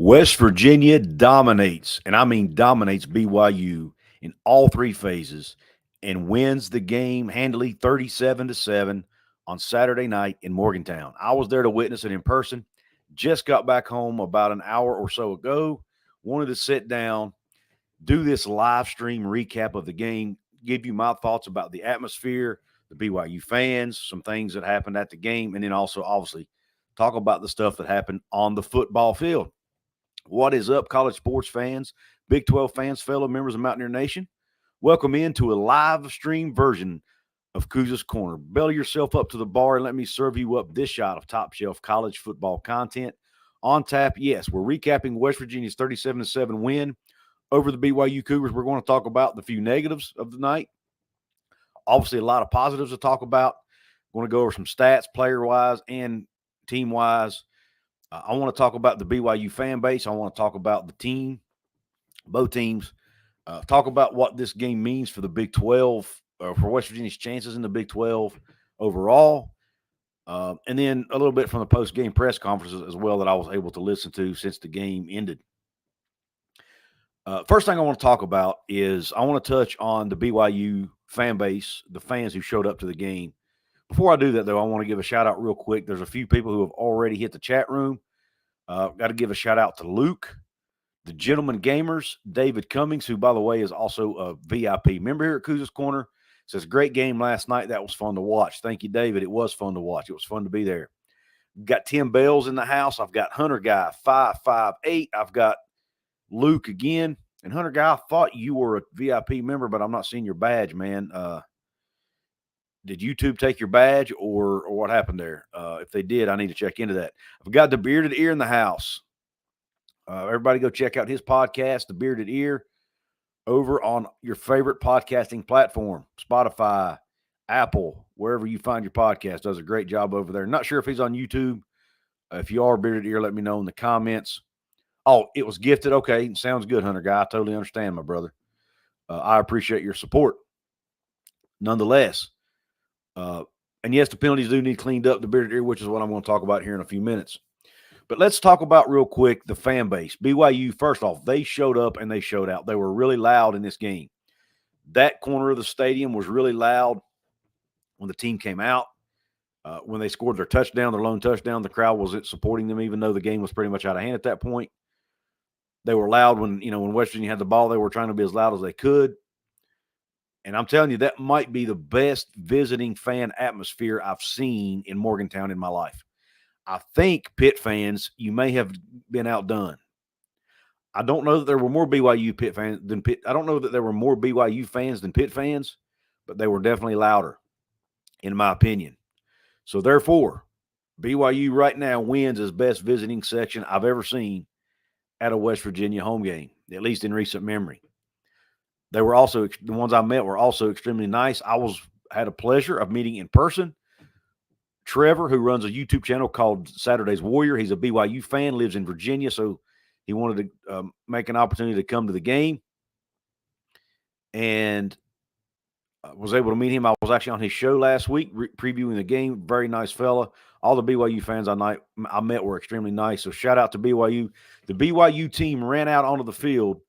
West Virginia dominates, and I mean dominates BYU in all three phases and wins the game handily 37-7 on Saturday night in Morgantown. I was there to witness it in person. Just got back home about an hour or so ago. Wanted to sit down, do this live stream recap of the game, give you my thoughts about the atmosphere, the BYU fans, some things that happened at the game, and then also obviously talk about the stuff that happened on the football field. What is up, college sports fans, Big 12 fans, fellow members of Mountaineer Nation? Welcome into a live stream version of Couz's Corner. Belly yourself up to the bar and let me serve you up this shot of top shelf college football content. On tap, yes, we're recapping West Virginia's 37-7 win over the BYU Cougars. We're going to talk about the few negatives of the night. Obviously, a lot of positives to talk about. We're going to go over some stats, player-wise and team-wise. I want to talk about the BYU fan base. I want to talk about the team, both teams. Talk about what this game means for the Big 12, for West Virginia's chances in the Big 12 overall. And then a little bit from the post-game press conferences as well that I was able to listen to since the game ended. First thing I want to talk about is I want to touch on the BYU fan base, the fans who showed up to the game. Before I do that, though, I want to give a shout-out real quick. There's a few people who have already hit the chat room. Got to give a shout-out to Luke, the Gentleman Gamers, David Cummings, who, by the way, is also a VIP member here at Couz's Corner. Says, great game last night. That was fun to watch. Thank you, David. It was fun to watch. It was fun to be there. Got Tim Bells in the house. I've got Hunter Guy 558. I've got Luke again. And Hunter Guy, I thought you were a VIP member, but I'm not seeing your badge, man. Did YouTube take your badge or what happened there? If they did, I need to check into that. I've got the Bearded Ear in the house. Everybody go check out his podcast, The Bearded Ear, over on your favorite podcasting platform, Spotify, Apple, wherever you find your podcast. Does a great job over there. Not sure if he's on YouTube. If you are Bearded Ear, let me know in the comments. Oh, it was gifted. Okay, sounds good, Hunter Guy. I totally understand, my brother. I appreciate your support. Nonetheless, and yes, the penalties do need cleaned up, the Bearded Ear, which is what I'm going to talk about here in a few minutes. But let's talk about real quick the fan base. BYU, first off, they showed up and they showed out. They were really loud in this game. That corner of the stadium was really loud when the team came out. When they scored their touchdown, their lone touchdown, the crowd wasn't supporting them, even though the game was pretty much out of hand at that point. They were loud when West Virginia had the ball. They were trying to be as loud as they could. And I'm telling you, that might be the best visiting fan atmosphere I've seen in Morgantown in my life. I think Pitt fans, you may have been outdone. I don't know that there were more BYU Pitt fans than Pitt. I don't know that there were more BYU fans than Pitt fans, but they were definitely louder, in my opinion. So therefore, BYU right now wins as best visiting section I've ever seen at a West Virginia home game, at least in recent memory. They were also, the ones I met were also extremely nice. I had a pleasure of meeting in person Trevor, who runs a YouTube channel called Saturday's Warrior. He's a BYU fan, lives in Virginia, so he wanted to make an opportunity to come to the game. And was able to meet him. I was actually on his show last week, previewing the game. Very nice fella. All the BYU fans I met were extremely nice. So shout out to BYU. The BYU team ran out onto the field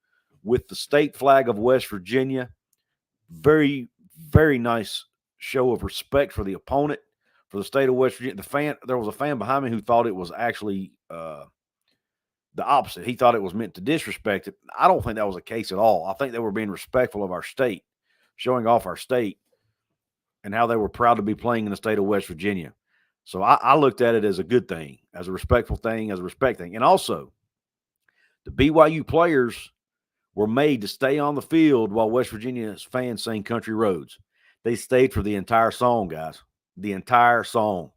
with the state flag of West Virginia. Very, very nice show of respect for the opponent, for the state of West Virginia. There was a fan behind me who thought it was actually the opposite. He thought it was meant to disrespect it. I don't think that was the case at all. I think they were being respectful of our state, showing off our state and how they were proud to be playing in the state of West Virginia. So I looked at it as a good thing, as a respectful thing, as a respect thing. And also, the BYU players were made to stay on the field while West Virginia's fans sang Country Roads. They stayed for the entire song, guys. The entire song.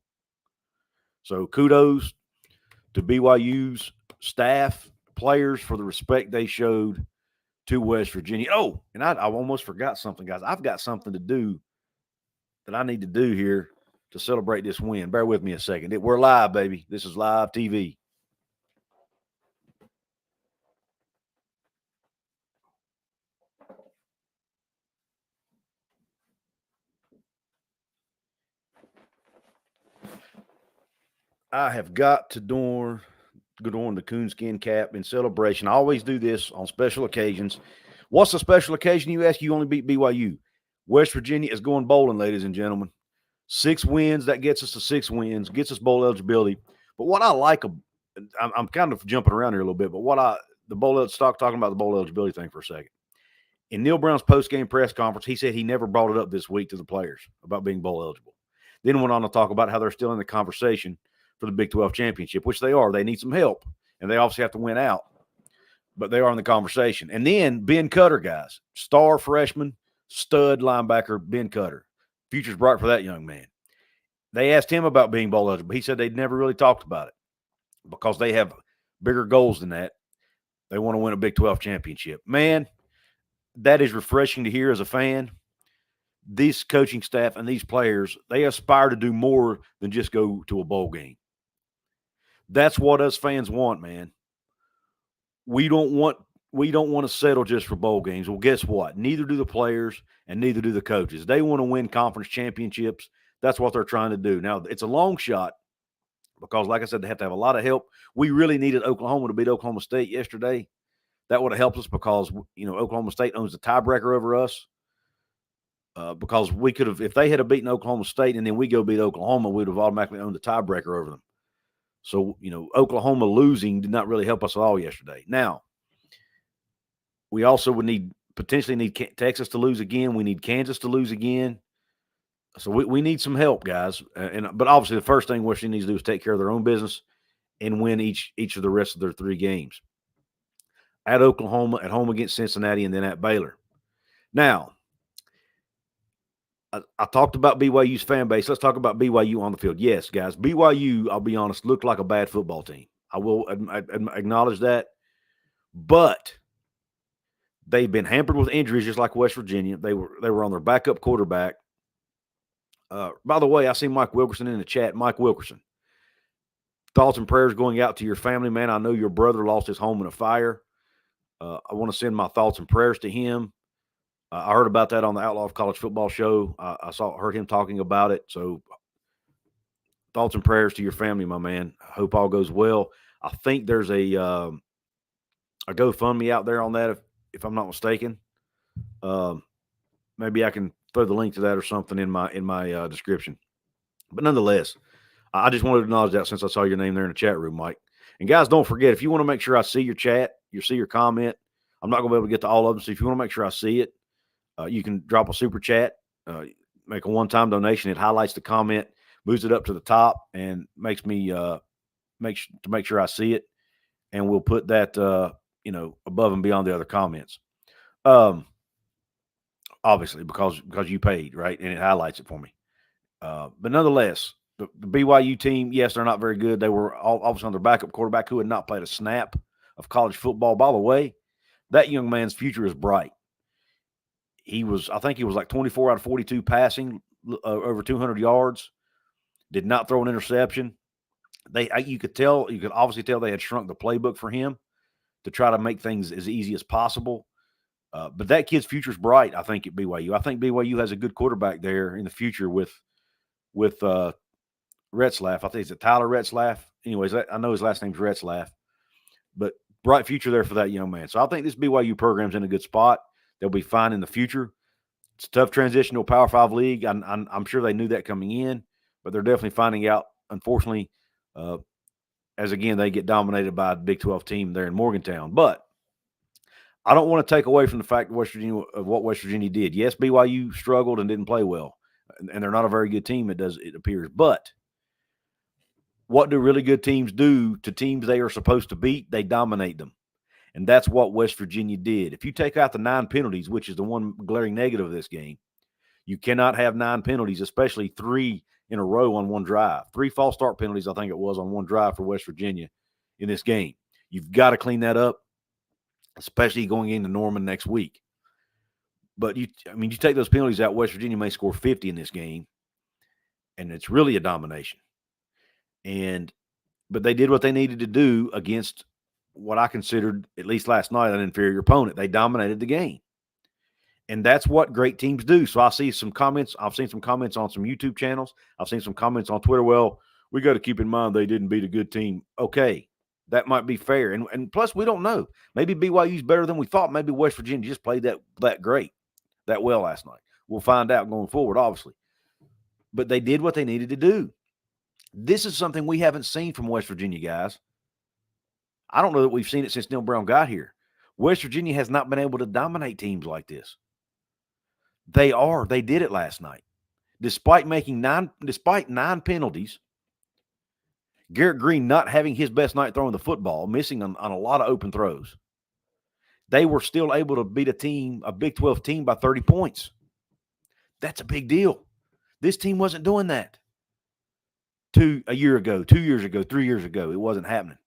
So kudos to BYU's staff, players, for the respect they showed to West Virginia. Oh, and I almost forgot something, guys. I've got something to do that I need to do here to celebrate this win. Bear with me a second. We're live, baby. This is live TV. I have got to Good on the coonskin cap in celebration. I always do this on special occasions. What's the special occasion, you ask? You only beat BYU. West Virginia is going bowling, ladies and gentlemen. 6 wins, that gets us to 6 wins, gets us bowl eligibility. But what I like, I'm kind of jumping around here a little bit, but talking about the bowl eligibility thing for a second. In Neal Brown's post-game press conference, he said he never brought it up this week to the players about being bowl eligible. Then went on to talk about how they're still in the conversation for the Big 12 championship, which they are. They need some help, and they obviously have to win out. But they are in the conversation. And then Ben Cutter, guys, star freshman, stud linebacker Ben Cutter. Future's bright for that young man. They asked him about being bowl eligible. He said they'd never really talked about it because they have bigger goals than that. They want to win a Big 12 championship. Man, that is refreshing to hear as a fan. This coaching staff and these players, they aspire to do more than just go to a bowl game. That's what us fans want, man. We don't want to settle just for bowl games. Well, guess what? Neither do the players and neither do the coaches. They want to win conference championships. That's what they're trying to do. Now, it's a long shot because, like I said, they have to have a lot of help. We really needed Oklahoma to beat Oklahoma State yesterday. That would have helped us because, Oklahoma State owns the tiebreaker over us. Because we could have, if they had beaten Oklahoma State and then we go beat Oklahoma, we would have automatically owned the tiebreaker over them. So, Oklahoma losing did not really help us at all yesterday. Now, we also would potentially need Texas to lose again. We need Kansas to lose again. So we need some help, guys. But obviously, the first thing West Virginia needs to do is take care of their own business and win each of the rest of their 3 games. At Oklahoma, at home against Cincinnati, and then at Baylor. Now, I talked about BYU's fan base. Let's talk about BYU on the field. Yes, guys, BYU, I'll be honest, looked like a bad football team. I will acknowledge that. But they've been hampered with injuries just like West Virginia. They were on their backup quarterback. By the way, I see Mike Wilkerson in the chat. Mike Wilkerson, thoughts and prayers going out to your family, man. I know your brother lost his home in a fire. I want to send my thoughts and prayers to him. I heard about that on the Outlaw of College Football show. I heard him talking about it. So thoughts and prayers to your family, my man. I hope all goes well. I think there's a GoFundMe out there on that, if I'm not mistaken. Maybe I can throw the link to that or something in my description. But nonetheless, I just wanted to acknowledge that since I saw your name there in the chat room, Mike. And guys, don't forget, if you want to make sure I see your chat, you see your comment, I'm not going to be able to get to all of them. So if you want to make sure I see it, you can drop a super chat, make a one-time donation. It highlights the comment, moves it up to the top, and makes me make sure I see it. And we'll put that above and beyond the other comments. Obviously because you paid, right, and it highlights it for me. But nonetheless, the BYU team, yes, they're not very good. They were obviously on their backup quarterback who had not played a snap of college football. By the way, that young man's future is bright. I think he was like 24 out of 42 passing, over 200 yards. Did not throw an interception. You could obviously tell they had shrunk the playbook for him to try to make things as easy as possible. But that kid's future is bright, I think, at BYU. I think BYU has a good quarterback there in the future with Retzlaff. I think it's Tyler Retzlaff. Anyways, I know his last name's Retzlaff. But bright future there for that young man. So I think this BYU program's in a good spot. They'll be fine in the future. It's a tough transition to a Power 5 league. I'm sure they knew that coming in, but they're definitely finding out, unfortunately, as, again, they get dominated by a Big 12 team there in Morgantown. But I don't want to take away from the fact of what West Virginia did. Yes, BYU struggled and didn't play well, and they're not a very good team, it appears. But what do really good teams do to teams they are supposed to beat? They dominate them. And that's what West Virginia did. If you take out the 9 penalties, which is the one glaring negative of this game, you cannot have 9 penalties, especially 3 in a row on one drive. 3 false start penalties, I think it was, on one drive for West Virginia in this game. You've got to clean that up, especially going into Norman next week. But you take those penalties out, West Virginia may score 50 in this game, and it's really a domination. But they did what they needed to do against what I considered, at least last night, an inferior opponent. They dominated the game. And that's what great teams do. So I see some comments. I've seen some comments on some YouTube channels. I've seen some comments on Twitter. Well, we got to keep in mind they didn't beat a good team. Okay. That might be fair. And plus, we don't know. Maybe BYU's better than we thought. Maybe West Virginia just played that great, that well last night. We'll find out going forward, obviously. But they did what they needed to do. This is something we haven't seen from West Virginia, guys. I don't know that we've seen it since Neal Brown got here. West Virginia has not been able to dominate teams like this. They did it last night. Despite nine penalties, Garrett Greene not having his best night throwing the football, missing on a lot of open throws, they were still able to beat a Big 12 team by 30 points. That's a big deal. This team wasn't doing that a year ago, 2 years ago, 3 years ago. It wasn't happening.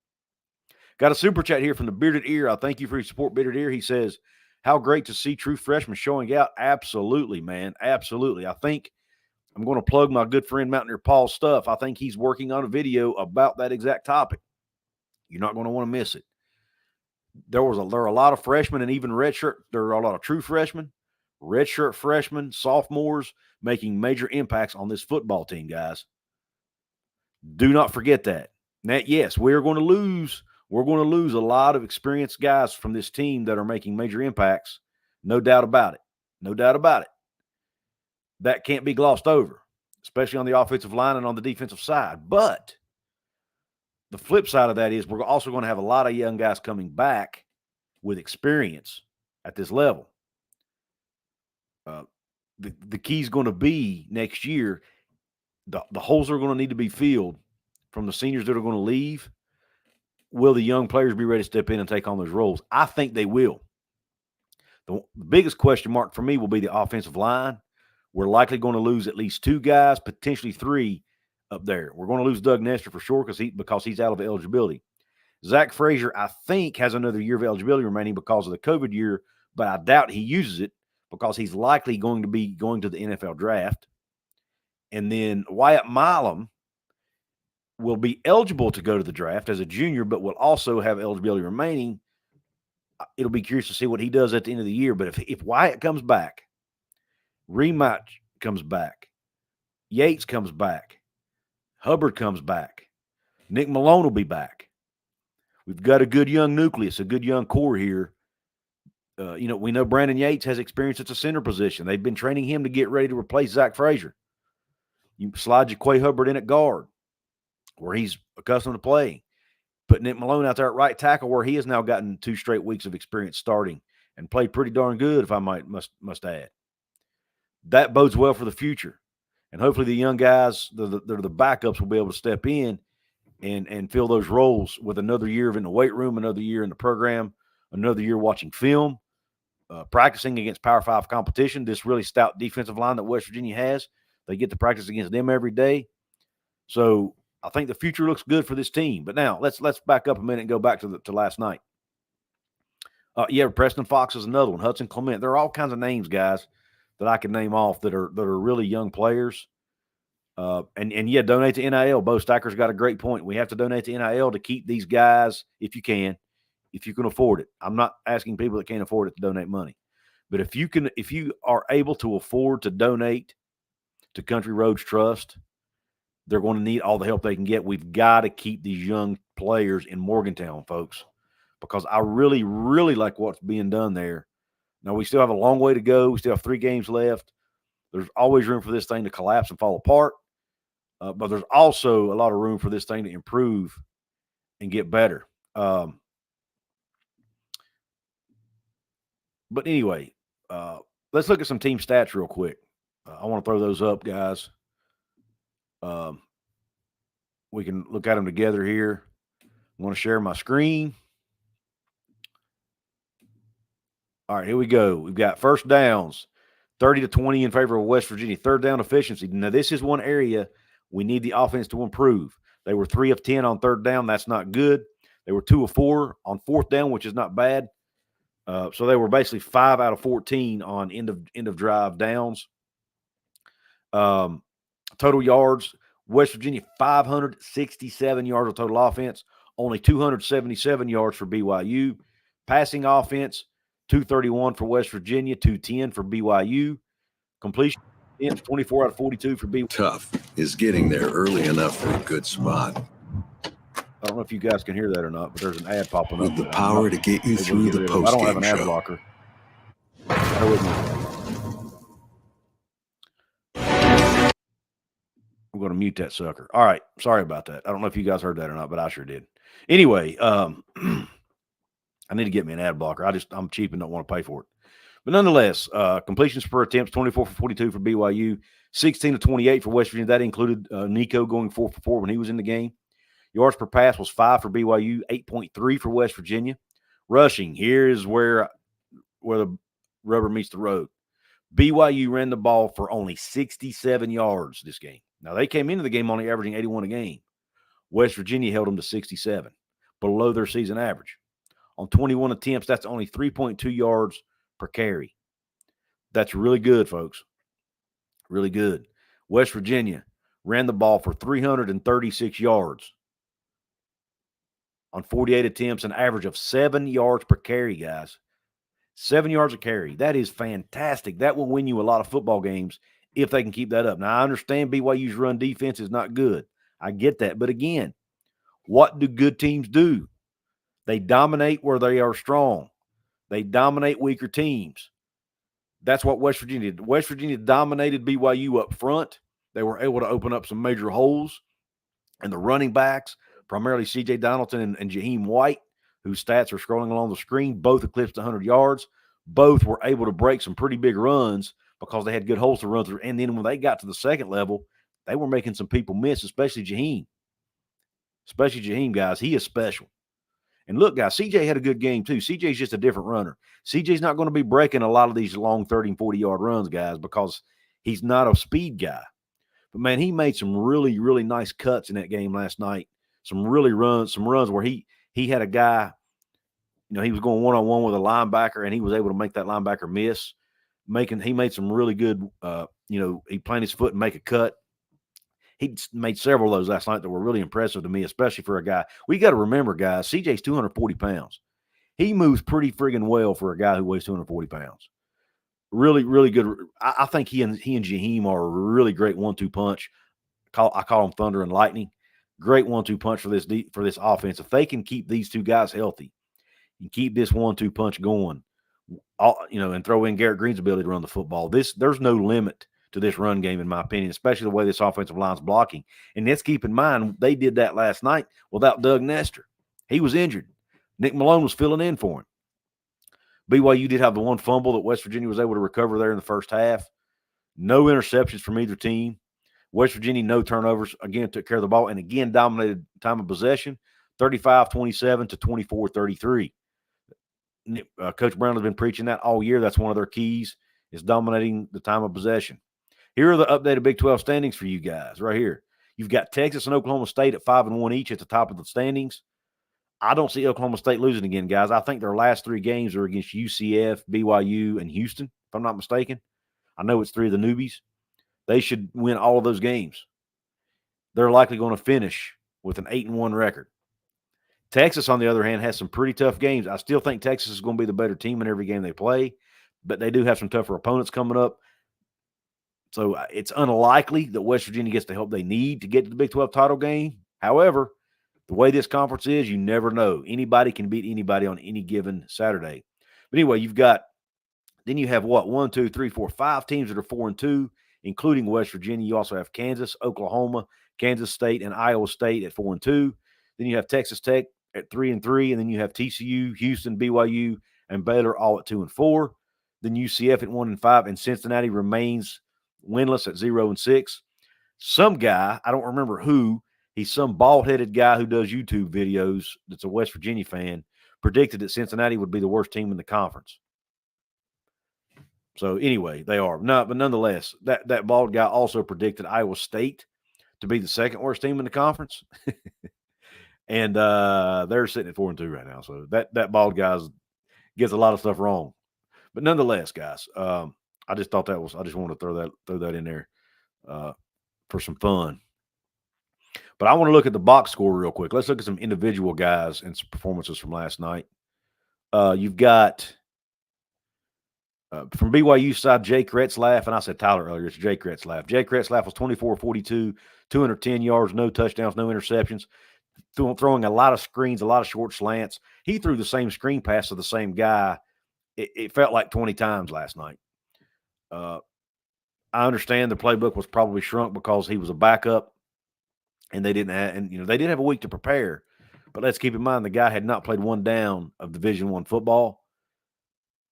Got a super chat here from the Bearded Ear. I thank you for your support, Bearded Ear. He says, how great to see true freshmen showing out. Absolutely, man. Absolutely. I think I'm going to plug my good friend Mountaineer Paul's stuff. I think he's working on a video about that exact topic. You're not going to want to miss it. There are a lot of freshmen and even redshirt. There are a lot of true freshmen, redshirt freshmen, sophomores making major impacts on this football team, guys. Do not forget that. Now, yes, we're going to lose. We're going to lose a lot of experienced guys from this team that are making major impacts. No doubt about it. No doubt about it. That can't be glossed over, especially on the offensive line and on the defensive side. But the flip side of that is we're also going to have a lot of young guys coming back with experience at this level. The key is going to be next year, the holes are going to need to be filled from the seniors that are going to leave. Will the young players be ready to step in and take on those roles? I think they will. The biggest question mark for me will be the offensive line. We're likely going to lose at least 2 guys, potentially 3 up there. We're going to lose Doug Nestor for sure because he's out of eligibility. Zach Frazier, I think, has another year of eligibility remaining because of the COVID year, but I doubt he uses it because he's likely going to be going to the NFL draft. And then Wyatt Milam will be eligible to go to the draft as a junior, but will also have eligibility remaining. It'll be curious to see what he does at the end of the year. But if Wyatt comes back, Rematch comes back, Yates comes back, Hubbard comes back, Nick Malone will be back. We've got a good young nucleus, a good young core here. We know Brandon Yates has experience at the center position. They've been training him to get ready to replace Zach Frazier. You slide Jaquay Hubbard in at guard, where he's accustomed to playing. Put Nick Malone out there at right tackle, where he has now gotten 2 straight weeks of experience starting and played pretty darn good, if I must add. That bodes well for the future. And hopefully the young guys, the backups, will be able to step in and fill those roles with another year in the weight room, another year in the program, another year watching film, practicing against Power 5 competition. This really stout defensive line that West Virginia has, they get to practice against them every day. So I think the future looks good for this team. But now let's back up a minute and go back to last night. Preston Fox is another one. Hudson Clement. There are all kinds of names, guys, that I can name off that are really young players. Donate to NIL. Bo Stacker's got a great point. We have to donate to NIL to keep these guys if you can afford it. I'm not asking people that can't afford it to donate money. But if you are able to afford to donate to Country Roads Trust, they're going to need all the help they can get. We've got to keep these young players in Morgantown, folks, because I really, really like what's being done there. Now, we still have a long way to go. We still have 3 games left. There's always room for this thing to collapse and fall apart. But there's also a lot of room for this thing to improve and get better. But anyway, let's look at some team stats real quick. I want to throw those up, guys. We can look at them together here. I want to share my screen. All right, here we go. We've got first downs, 30-20 in favor of West Virginia. Third down efficiency. Now, this is one area we need the offense to improve. They were 3 of 10 on third down. That's not good. They were 2 of 4 on fourth down, which is not bad. So they were basically 5 out of 14 on end of drive downs. Total yards, West Virginia 567 yards of total offense, only 277 yards for BYU. Passing offense, 231 for West Virginia, 210 for BYU. Completion, 24 out of 42 for BYU. Tough is getting there early enough for a good spot. I don't know if you guys can hear that or not, but there's an ad popping up. With the power to get you through the post-game show. I don't have an ad blocker. Bear with me. I'm going to mute that sucker. All right. Sorry about that. I don't know if you guys heard that or not, but I sure did. Anyway, I need to get me an ad blocker. I'm cheap and don't want to pay for it. But nonetheless, completions per attempts, 24 for 42 for BYU, 16 to 28 for West Virginia. That included Nico going 4 for 4 when he was in the game. Yards per pass was 5 for BYU, 8.3 for West Virginia. Rushing, here is where the rubber meets the road. BYU ran the ball for only 67 yards this game. Now, they came into the game only averaging 81 a game. West Virginia held them to 67, below their season average. On 21 attempts, that's only 3.2 yards per carry. That's really good, folks. Really good. West Virginia ran the ball for 336 yards on 48 attempts, an average of 7 yards per carry, guys. 7 yards a carry. That is fantastic. That will win you a lot of football games if they can keep that up. Now, I understand BYU's run defense is not good. I get that. But again, what do good teams do? They dominate where they are strong. They dominate weaker teams. That's what West Virginia did. West Virginia dominated BYU up front. They were able to open up some major holes. And the running backs, primarily C.J. Donaldson and Jahiem White, whose stats are scrolling along the screen, both eclipsed 100 yards. Both were able to break some pretty big runs because they had good holes to run through. And then when they got to the second level, they were making some people miss, especially Jahiem. Especially Jahiem, guys. He is special. And look, guys, CJ had a good game too. CJ's just a different runner. CJ's not going to be breaking a lot of these long 30 and 40-yard runs, guys, because he's not a speed guy. But, man, he made some really, really nice cuts in that game last night. Some runs where he had a guy, he was going one-on-one with a linebacker, and he was able to make that linebacker miss. He made some really good, he planted his foot and make a cut. He made several of those last night that were really impressive to me, especially for a guy. We got to remember, guys, CJ's 240 pounds. He moves pretty friggin' well for a guy who weighs 240 pounds. Really, really good. I think he and Jahiem are a really great 1-2 punch. I call them thunder and lightning. Great 1-2 punch for this offense. If they can keep these two guys healthy and keep this 1-2 punch going, and throw in Garrett Greene's ability to run the football, there's no limit to this run game, in my opinion, especially the way this offensive line's blocking. And let's keep in mind, they did that last night without Doug Nestor. He was injured. Nick Malone was filling in for him. BYU did have the one fumble that West Virginia was able to recover there in the first half. No interceptions from either team. West Virginia, no turnovers. Again, took care of the ball and, again, dominated time of possession, 35-27 to 24-33. Coach Brown has been preaching that all year. That's one of their keys, is dominating the time of possession. Here are the updated Big 12 standings for you guys right here. You've got Texas and Oklahoma State at 5-1 each at the top of the standings. I don't see Oklahoma State losing again, guys. I think their last 3 games are against UCF, BYU, and Houston, if I'm not mistaken. I know it's 3 of the newbies. They should win all of those games. They're likely going to finish with an 8-1 record. Texas, on the other hand, has some pretty tough games. I still think Texas is going to be the better team in every game they play, but they do have some tougher opponents coming up. So it's unlikely that West Virginia gets the help they need to get to the Big 12 title game. However, the way this conference is, you never know. Anybody can beat anybody on any given Saturday. But anyway, you have what? 1, 2, 3, 4, 5 teams that are 4-2, including West Virginia. You also have Kansas, Oklahoma, Kansas State, and Iowa State at 4-2. Then you have Texas Tech at 3-3, and then you have TCU, Houston, BYU, and Baylor all at 2-4. Then UCF at 1-5, and Cincinnati remains winless at 0-6. Some guy, I don't remember who, he's some bald-headed guy who does YouTube videos that's a West Virginia fan, predicted that Cincinnati would be the worst team in the conference. So anyway, they are. No, but nonetheless, that bald guy also predicted Iowa State to be the second worst team in the conference. And they're sitting at 4-2 right now. So that bald guy gets a lot of stuff wrong. But nonetheless, guys, I just thought I just wanted to throw that in there for some fun. But I want to look at the box score real quick. Let's look at some individual guys and some performances from last night. You've got from BYU side, Jake Retzlaff, and I said Tyler earlier. It's Jake Retzlaff. Jake Retzlaff was 24-42, 210 yards, no touchdowns, no interceptions. throwing a lot of screens, a lot of short slants. He threw the same screen pass to the same guy. It felt like 20 times last night. I understand the playbook was probably shrunk because he was a backup, and they didn't have, and they did have a week to prepare. But let's keep in mind the guy had not played one down of Division I football,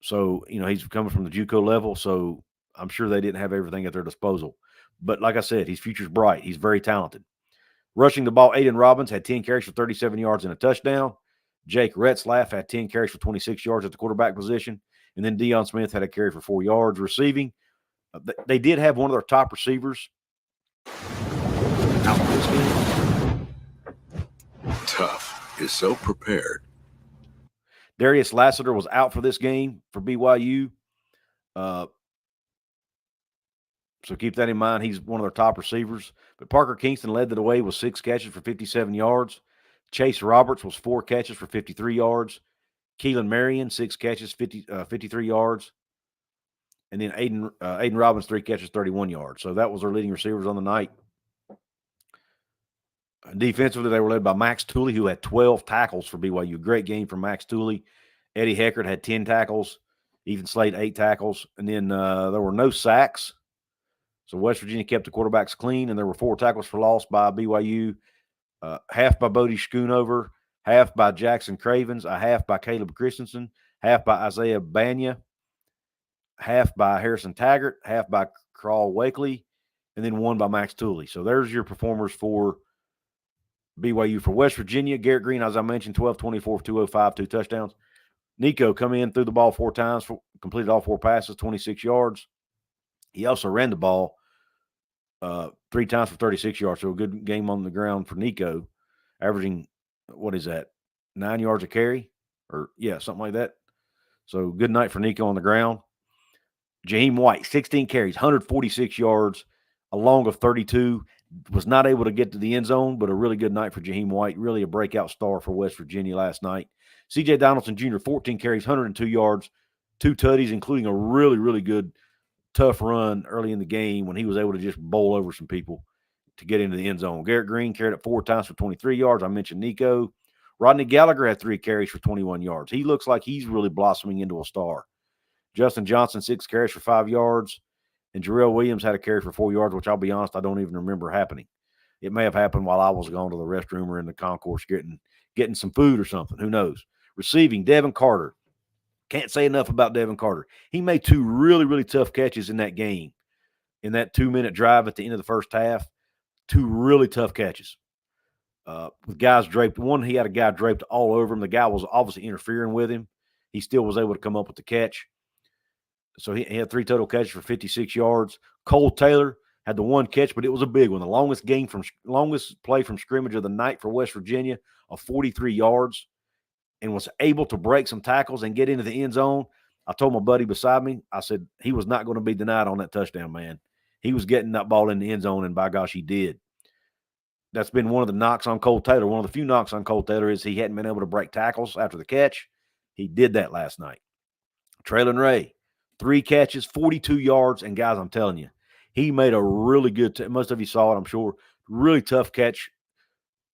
so he's coming from the JUCO level. So I'm sure they didn't have everything at their disposal. But like I said, his future's bright. He's very talented. Rushing the ball, Aiden Robbins had 10 carries for 37 yards and a touchdown. Jake Retzlaff had 10 carries for 26 yards at the quarterback position. And then Deion Smith had a carry for 4 yards receiving. They did have one of their top receivers out this game. Tough is so prepared. Darius Lassiter was out for this game for BYU. So keep that in mind. He's one of their top receivers. But Parker Kingston led the way with 6 catches for 57 yards. Chase Roberts was 4 catches for 53 yards. Keelan Marion, 6 catches, 53 yards. And then Aiden Robbins, 3 catches, 31 yards. So that was their leading receivers on the night. Defensively, they were led by Max Tooley, who had 12 tackles for BYU. Great game from Max Tooley. Eddie Heckert had 10 tackles. Ethan Slade, 8 tackles. And then there were no sacks. So West Virginia kept the quarterbacks clean, and there were 4 tackles for loss by BYU, half by Bodie Schoonover, half by Jackson Cravens, a half by Caleb Christensen, half by Isaiah Banya, half by Harrison Taggart, half by Carl Wakely, and then 1 by Max Tooley. So there's your performers for BYU. For West Virginia, Garrett Greene, as I mentioned, 12, 24, 205, 2 touchdowns. Nico come in, threw the ball 4 times, completed all 4 passes, 26 yards. He also ran the ball 3 times for 36 yards. So a good game on the ground for Nico, averaging, 9 yards a carry? Something like that. So good night for Nico on the ground. Jahiem White, 16 carries, 146 yards, a long of 32. Was not able to get to the end zone, but a really good night for Jahiem White. Really a breakout star for West Virginia last night. C.J. Donaldson Jr., 14 carries, 102 yards, 2 tutties, including a really, really good tough run early in the game when he was able to just bowl over some people to get into the end zone. Garrett Greene carried it 4 times for 23 yards. I mentioned Nico. Rodney Gallagher had 3 carries for 21 yards. He looks like he's really blossoming into a star. Justin Johnson, 6 carries for 5 yards. And Jarrell Williams had a carry for 4 yards, which I'll be honest, I don't even remember happening. It may have happened while I was going to the restroom or in the concourse getting some food or something. Who knows? Receiving, Devin Carter. Can't say enough about Devin Carter. He made 2 really, really tough catches in that game. In that 2-minute drive at the end of the first half, 2 really tough catches. With guys draped. One, he had a guy draped all over him. The guy was obviously interfering with him. He still was able to come up with the catch. So he had 3 total catches for 56 yards. Cole Taylor had the 1 catch, but it was a big one. The longest play from scrimmage of the night for West Virginia of 43 yards, and was able to break some tackles and get into the end zone. I told my buddy beside me, I said, he was not going to be denied on that touchdown, man. He was getting that ball in the end zone, and by gosh, he did. That's been one of the knocks on Cole Taylor. One of the few knocks on Cole Taylor is he hadn't been able to break tackles after the catch. He did that last night. Traylon Ray, 3 catches, 42 yards, and guys, I'm telling you, he made a really good most of you saw it, I'm sure. Really tough catch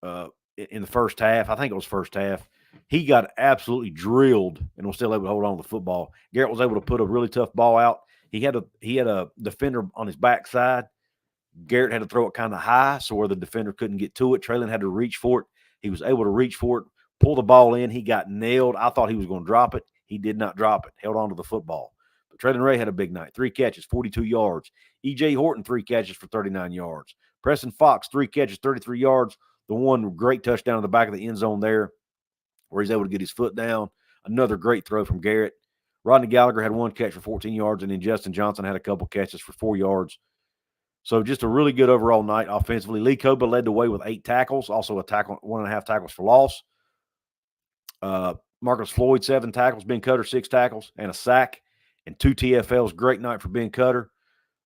in the first half. I think it was first half. He got absolutely drilled and was still able to hold on to the football. Garrett was able to put a really tough ball out. He had a defender on his backside. Garrett had to throw it kind of high so where the defender couldn't get to it. Traylon had to reach for it. He was able to reach for it, pull the ball in. He got nailed. I thought he was going to drop it. He did not drop it. Held on to the football. But Traylon Ray had a big night. 3 catches, 42 yards. E.J. Horton, 3 catches for 39 yards. Preston Fox, 3 catches, 33 yards. The one great touchdown in the back of the end zone there where he's able to get his foot down. Another great throw from Garrett. Rodney Gallagher had 1 catch for 14 yards, and then Justin Johnson had a couple catches for 4 yards. So just a really good overall night offensively. Lee Koba led the way with 8 tackles, also a tackle, 1.5 tackles for loss. Marcus Floyd, 7 tackles. Ben Cutter, 6 tackles and a sack and 2 TFLs. Great night for Ben Cutter.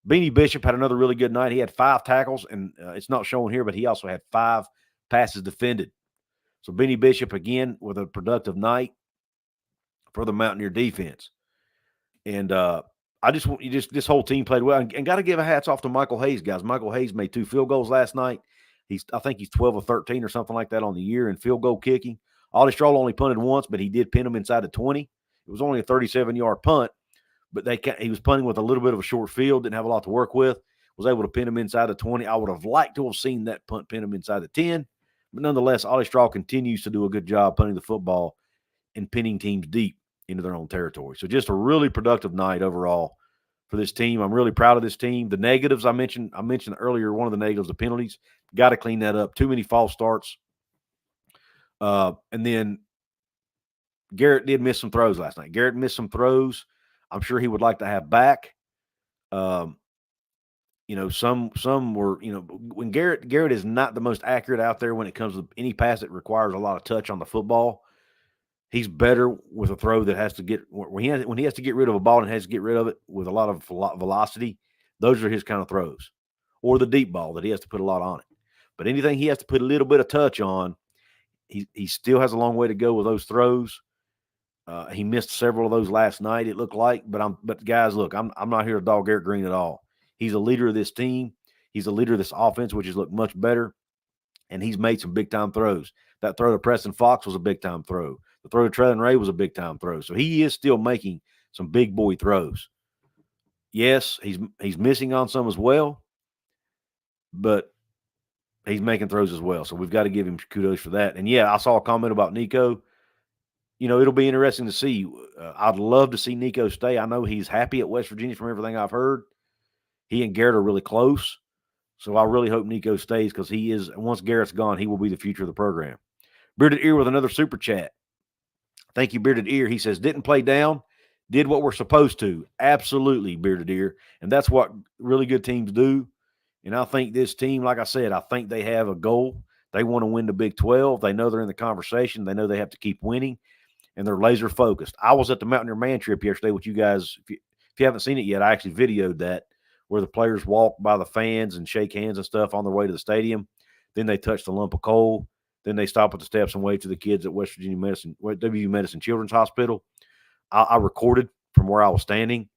Beanie Bishop had another really good night. He had 5 tackles, and it's not shown here, but he also had 5 passes defended. So Beanie Bishop, again, with a productive night for the Mountaineer defense. And I just want this whole team played well. And got to give a hats off to Michael Hayes, guys. Michael Hayes made 2 field goals last night. I think he's 12 or 13 or something like that on the year in field goal kicking. Ollie Stroll only punted once, but he did pin him inside the 20. It was only a 37-yard punt, but he was punting with a little bit of a short field, didn't have a lot to work with, was able to pin him inside the 20. I would have liked to have seen that punt pin him inside the 10, but nonetheless, Ollie Stroll continues to do a good job punting the football and pinning teams deep into their own territory. So just a really productive night overall for this team. I'm really proud of this team. The negatives I mentioned earlier, one of the negatives, the penalties, got to clean that up. Too many false starts. And then Garrett did miss some throws last night. Garrett missed some throws I'm sure he would like to have back. Some were, when Garrett is not the most accurate out there when it comes to any pass that requires a lot of touch on the football. He's better with a throw that has to get when he has to get rid of a ball and has to get rid of it with a lot of velocity. Those are his kind of throws, or the deep ball that he has to put a lot on it. But anything he has to put a little bit of touch on, he still has a long way to go with those throws. He missed several of those last night, it looked like. But guys, look, I'm not here to dog Garrett Greene at all. He's a leader of this team. He's a leader of this offense, which has looked much better. And he's made some big-time throws. That throw to Preston Fox was a big-time throw. The throw to Trellin Ray was a big-time throw. So he is still making some big boy throws. Yes, he's missing on some as well, but he's making throws as well. So we've got to give him kudos for that. And, yeah, I saw a comment about Nico. It'll be interesting to see. I'd love to see Nico stay. I know he's happy at West Virginia from everything I've heard. He and Garrett are really close. So I really hope Nico stays because he is, once Garrett's gone, he will be the future of the program. Bearded Ear with another super chat. Thank you, Bearded Ear. He says, didn't play down, did what we're supposed to. Absolutely, Bearded Ear. And that's what really good teams do. And I think this team, like I said, I think they have a goal. They want to win the Big 12. They know they're in the conversation. They know they have to keep winning, and they're laser focused. I was at the Mountaineer Man Trip yesterday with you guys. If you haven't seen it yet, I actually videoed that, where the players walk by the fans and shake hands and stuff on their way to the stadium. Then they touch the lump of coal. Then they stop at the steps and wave to the kids at West Virginia WVU Medicine Children's Hospital. I recorded from where I was standing.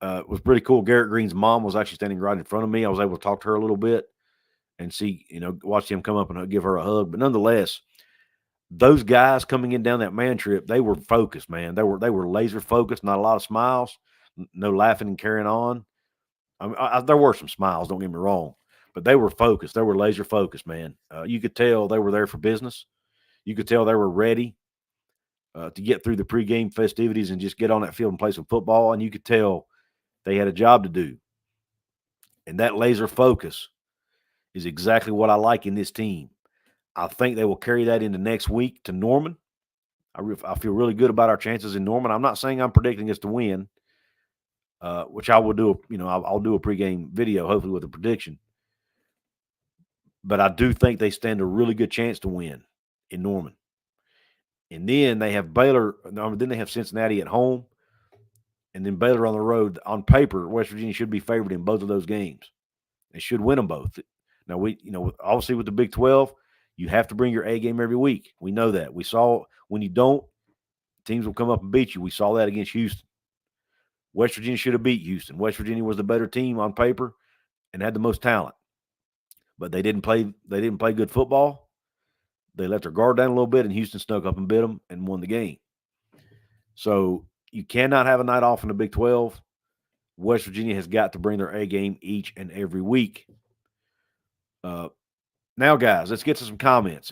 It was pretty cool. Garrett Greene's mom was actually standing right in front of me. I was able to talk to her a little bit and see, watch him come up and give her a hug. But nonetheless, those guys coming in down that man trip, they were focused, man. They were laser focused. Not a lot of smiles, no laughing and carrying on. There were some smiles, don't get me wrong, but they were focused. They were laser focused, man. You could tell they were there for business. You could tell they were ready to get through the pregame festivities and just get on that field and play some football. And you could tell they had a job to do. And that laser focus is exactly what I like in this team. I think they will carry that into next week to Norman. I feel really good about our chances in Norman. I'm not saying I'm predicting us to win, which I will do. I'll do a pregame video, hopefully with a prediction. But I do think they stand a really good chance to win in Norman. And then they have Baylor. Then they have Cincinnati at home, and then Baylor on the road. On paper, West Virginia should be favored in both of those games. They should win them both. Now obviously with the Big 12. You have to bring your A game every week. We know that. We saw when you don't, teams will come up and beat you. We saw that against Houston. West Virginia should have beat Houston. West Virginia was the better team on paper and had the most talent. But they didn't play good football. They let their guard down a little bit, and Houston snuck up and bit them and won the game. So you cannot have a night off in the Big 12. West Virginia has got to bring their A game each and every week. Now, guys, let's get to some comments.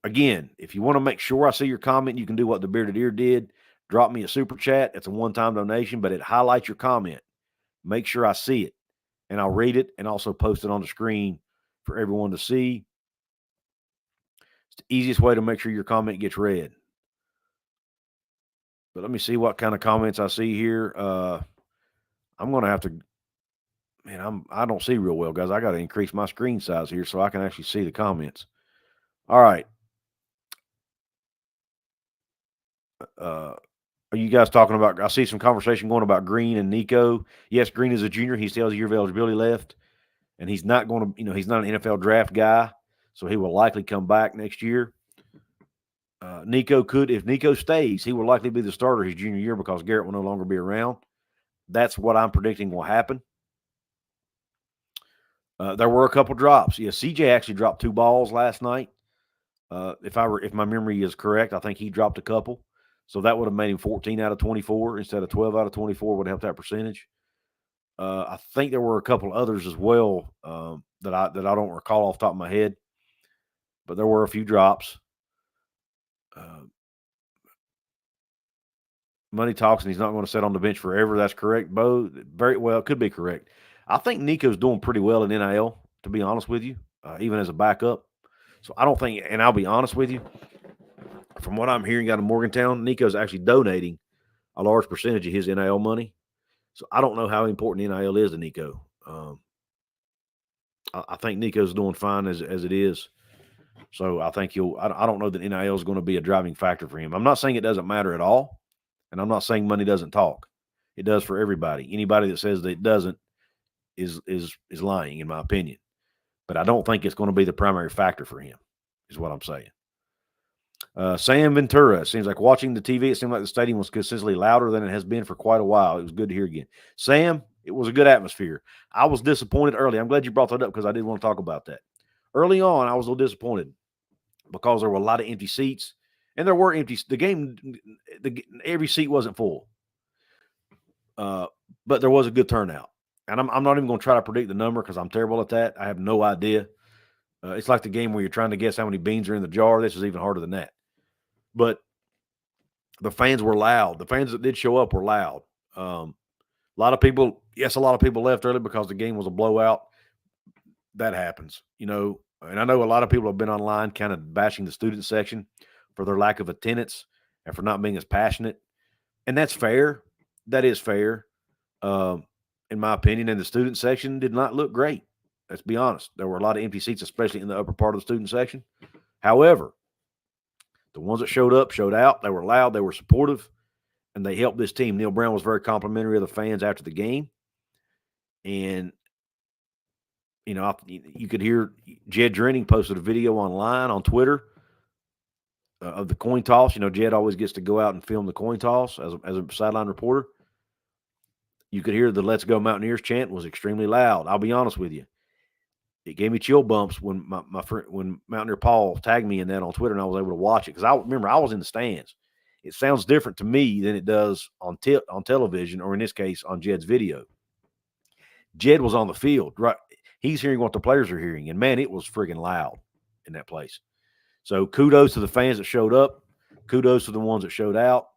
Again, if you want to make sure I see your comment, you can do what the Bearded Ear did. Drop me a super chat. It's a one-time donation, but it highlights your comment. Make sure I see it, and I'll read it and also post it on the screen for everyone to see. It's the easiest way to make sure your comment gets read. But let me see what kind of comments I see here. I'm going to have to – man, I don't see real well, guys. I got to increase my screen size here so I can actually see the comments. All right. Are you guys talking about – I see some conversation going about Greene and Nico. Yes, Greene is a junior. He still has a year of eligibility left, and he's not going to – he's not an NFL draft guy, so he will likely come back next year. Nico could – if Nico stays, he will likely be the starter his junior year because Garrett will no longer be around. That's what I'm predicting will happen. There were a couple drops. Yeah, CJ actually dropped 2 balls last night. If my memory is correct, I think he dropped a couple. So that would have made him 14 out of 24 instead of 12 out of 24 would help that percentage. I think there were a couple others as well that I don't recall off the top of my head, but there were a few drops. Money talks, and he's not going to sit on the bench forever. That's correct, Bo. Very well, could be correct. I think Nico's doing pretty well in NIL, to be honest with you, even as a backup. So I don't think, and I'll be honest with you, from what I'm hearing out of Morgantown, Nico's actually donating a large percentage of his NIL money. So I don't know how important NIL is to Nico. I think Nico's doing fine as it is. So I think I don't know that NIL is going to be a driving factor for him. I'm not saying it doesn't matter at all. And I'm not saying money doesn't talk. It does for everybody. Anybody that says that it doesn't is lying, in my opinion. But I don't think it's going to be the primary factor for him, is what I'm saying. Sam Ventura, it seems like watching the TV, it seemed like the stadium was consistently louder than it has been for quite a while. It was good to hear again. Sam, it was a good atmosphere. I was disappointed early. I'm glad you brought that up because I did want to talk about that. Early on, I was a little disappointed because there were a lot of empty seats. And there were empty. Every seat wasn't full. But there was a good turnout. And I'm not even going to try to predict the number because I'm terrible at that. I have no idea. It's like the game where you're trying to guess how many beans are in the jar. This is even harder than that. But the fans were loud. The fans that did show up were loud. A lot of people left early because the game was a blowout. That happens, And I know a lot of people have been online kind of bashing the student section for their lack of attendance and for not being as passionate. And that's fair. That is fair, in my opinion. And the student section did not look great. Let's be honest. There were a lot of empty seats, especially in the upper part of the student section. However, the ones that showed up, showed out. They were loud. They were supportive. And they helped this team. Neal Brown was very complimentary of the fans after the game. And, you could hear Jed Drenning posted a video online on Twitter of the coin toss. Jed always gets to go out and film the coin toss as a sideline reporter. You could hear the "Let's Go Mountaineers" chant was extremely loud. I'll be honest with you. It gave me chill bumps when my friend, when Mountaineer Paul tagged me in that on Twitter, and I was able to watch it because I remember I was in the stands. It sounds different to me than it does on television, or in this case on Jed's video. Jed was on the field, right? He's hearing what the players are hearing, and man, it was friggin' loud in that place. So kudos to the fans that showed up. Kudos to the ones that showed out.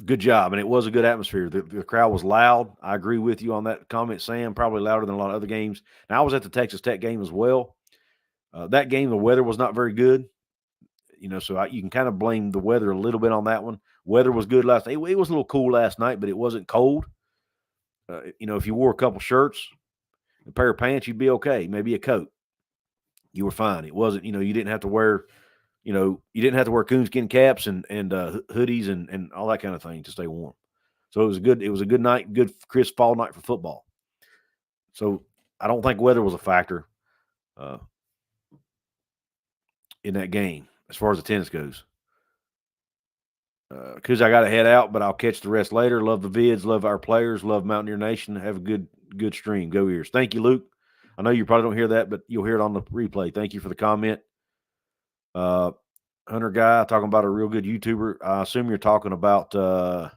Good job, and it was a good atmosphere. The crowd was loud. I agree with you on that comment, Sam. Probably louder than a lot of other games. Now, I was at the Texas Tech game as well. That game, the weather was not very good. So you can kind of blame the weather a little bit on that one. Weather was good last night. It was a little cool last night, but it wasn't cold. If you wore a couple shirts, a pair of pants, you'd be okay. Maybe a coat. You were fine. It wasn't, you didn't have to wear you didn't have to wear coonskin caps and hoodies and all that kind of thing to stay warm. So it was a good night, good crisp fall night for football. So I don't think weather was a factor in that game as far as attendance goes. Because I got to head out, but I'll catch the rest later. Love the vids, love our players, love Mountaineer Nation. Have a good stream. Go Ears. Thank you, Luke. I know you probably don't hear that, but you'll hear it on the replay. Thank you for the comment. Hunter guy talking about a real good YouTuber. I assume you're talking about I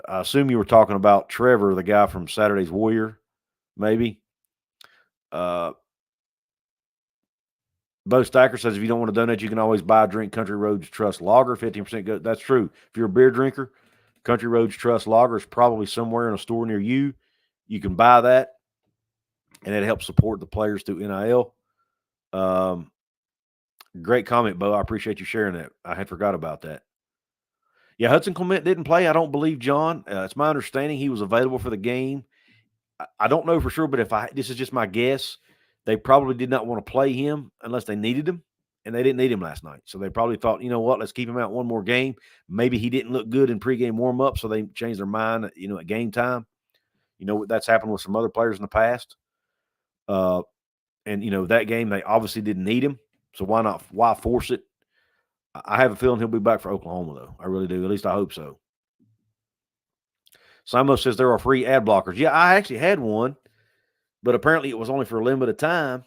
assume you were talking about Trevor, the guy from Saturday's Warrior, maybe. Bo Stacker says if you don't want to donate, you can always buy a drink Country Roads Trust Lager, 15% go. That's true. If you're a beer drinker, Country Roads Trust Lager is probably somewhere in a store near you. You can buy that, and it helps support the players through NIL. Great comment, Bo. I appreciate you sharing that. I had forgot about that. Yeah, Hudson Clement didn't play. I don't believe John. It's my understanding he was available for the game. I don't know for sure, but this is just my guess. They probably did not want to play him unless they needed him, and they didn't need him last night. So they probably thought, you know what, let's keep him out one more game. Maybe he didn't look good in pregame warm-up, so they changed their mind, at game time. That's happened with some other players in the past. And, that game, they obviously didn't need him, so why force it? I have a feeling he'll be back for Oklahoma, though. I really do. At least I hope so. Simo says there are free ad blockers. Yeah, I actually had one, but apparently it was only for a limited time,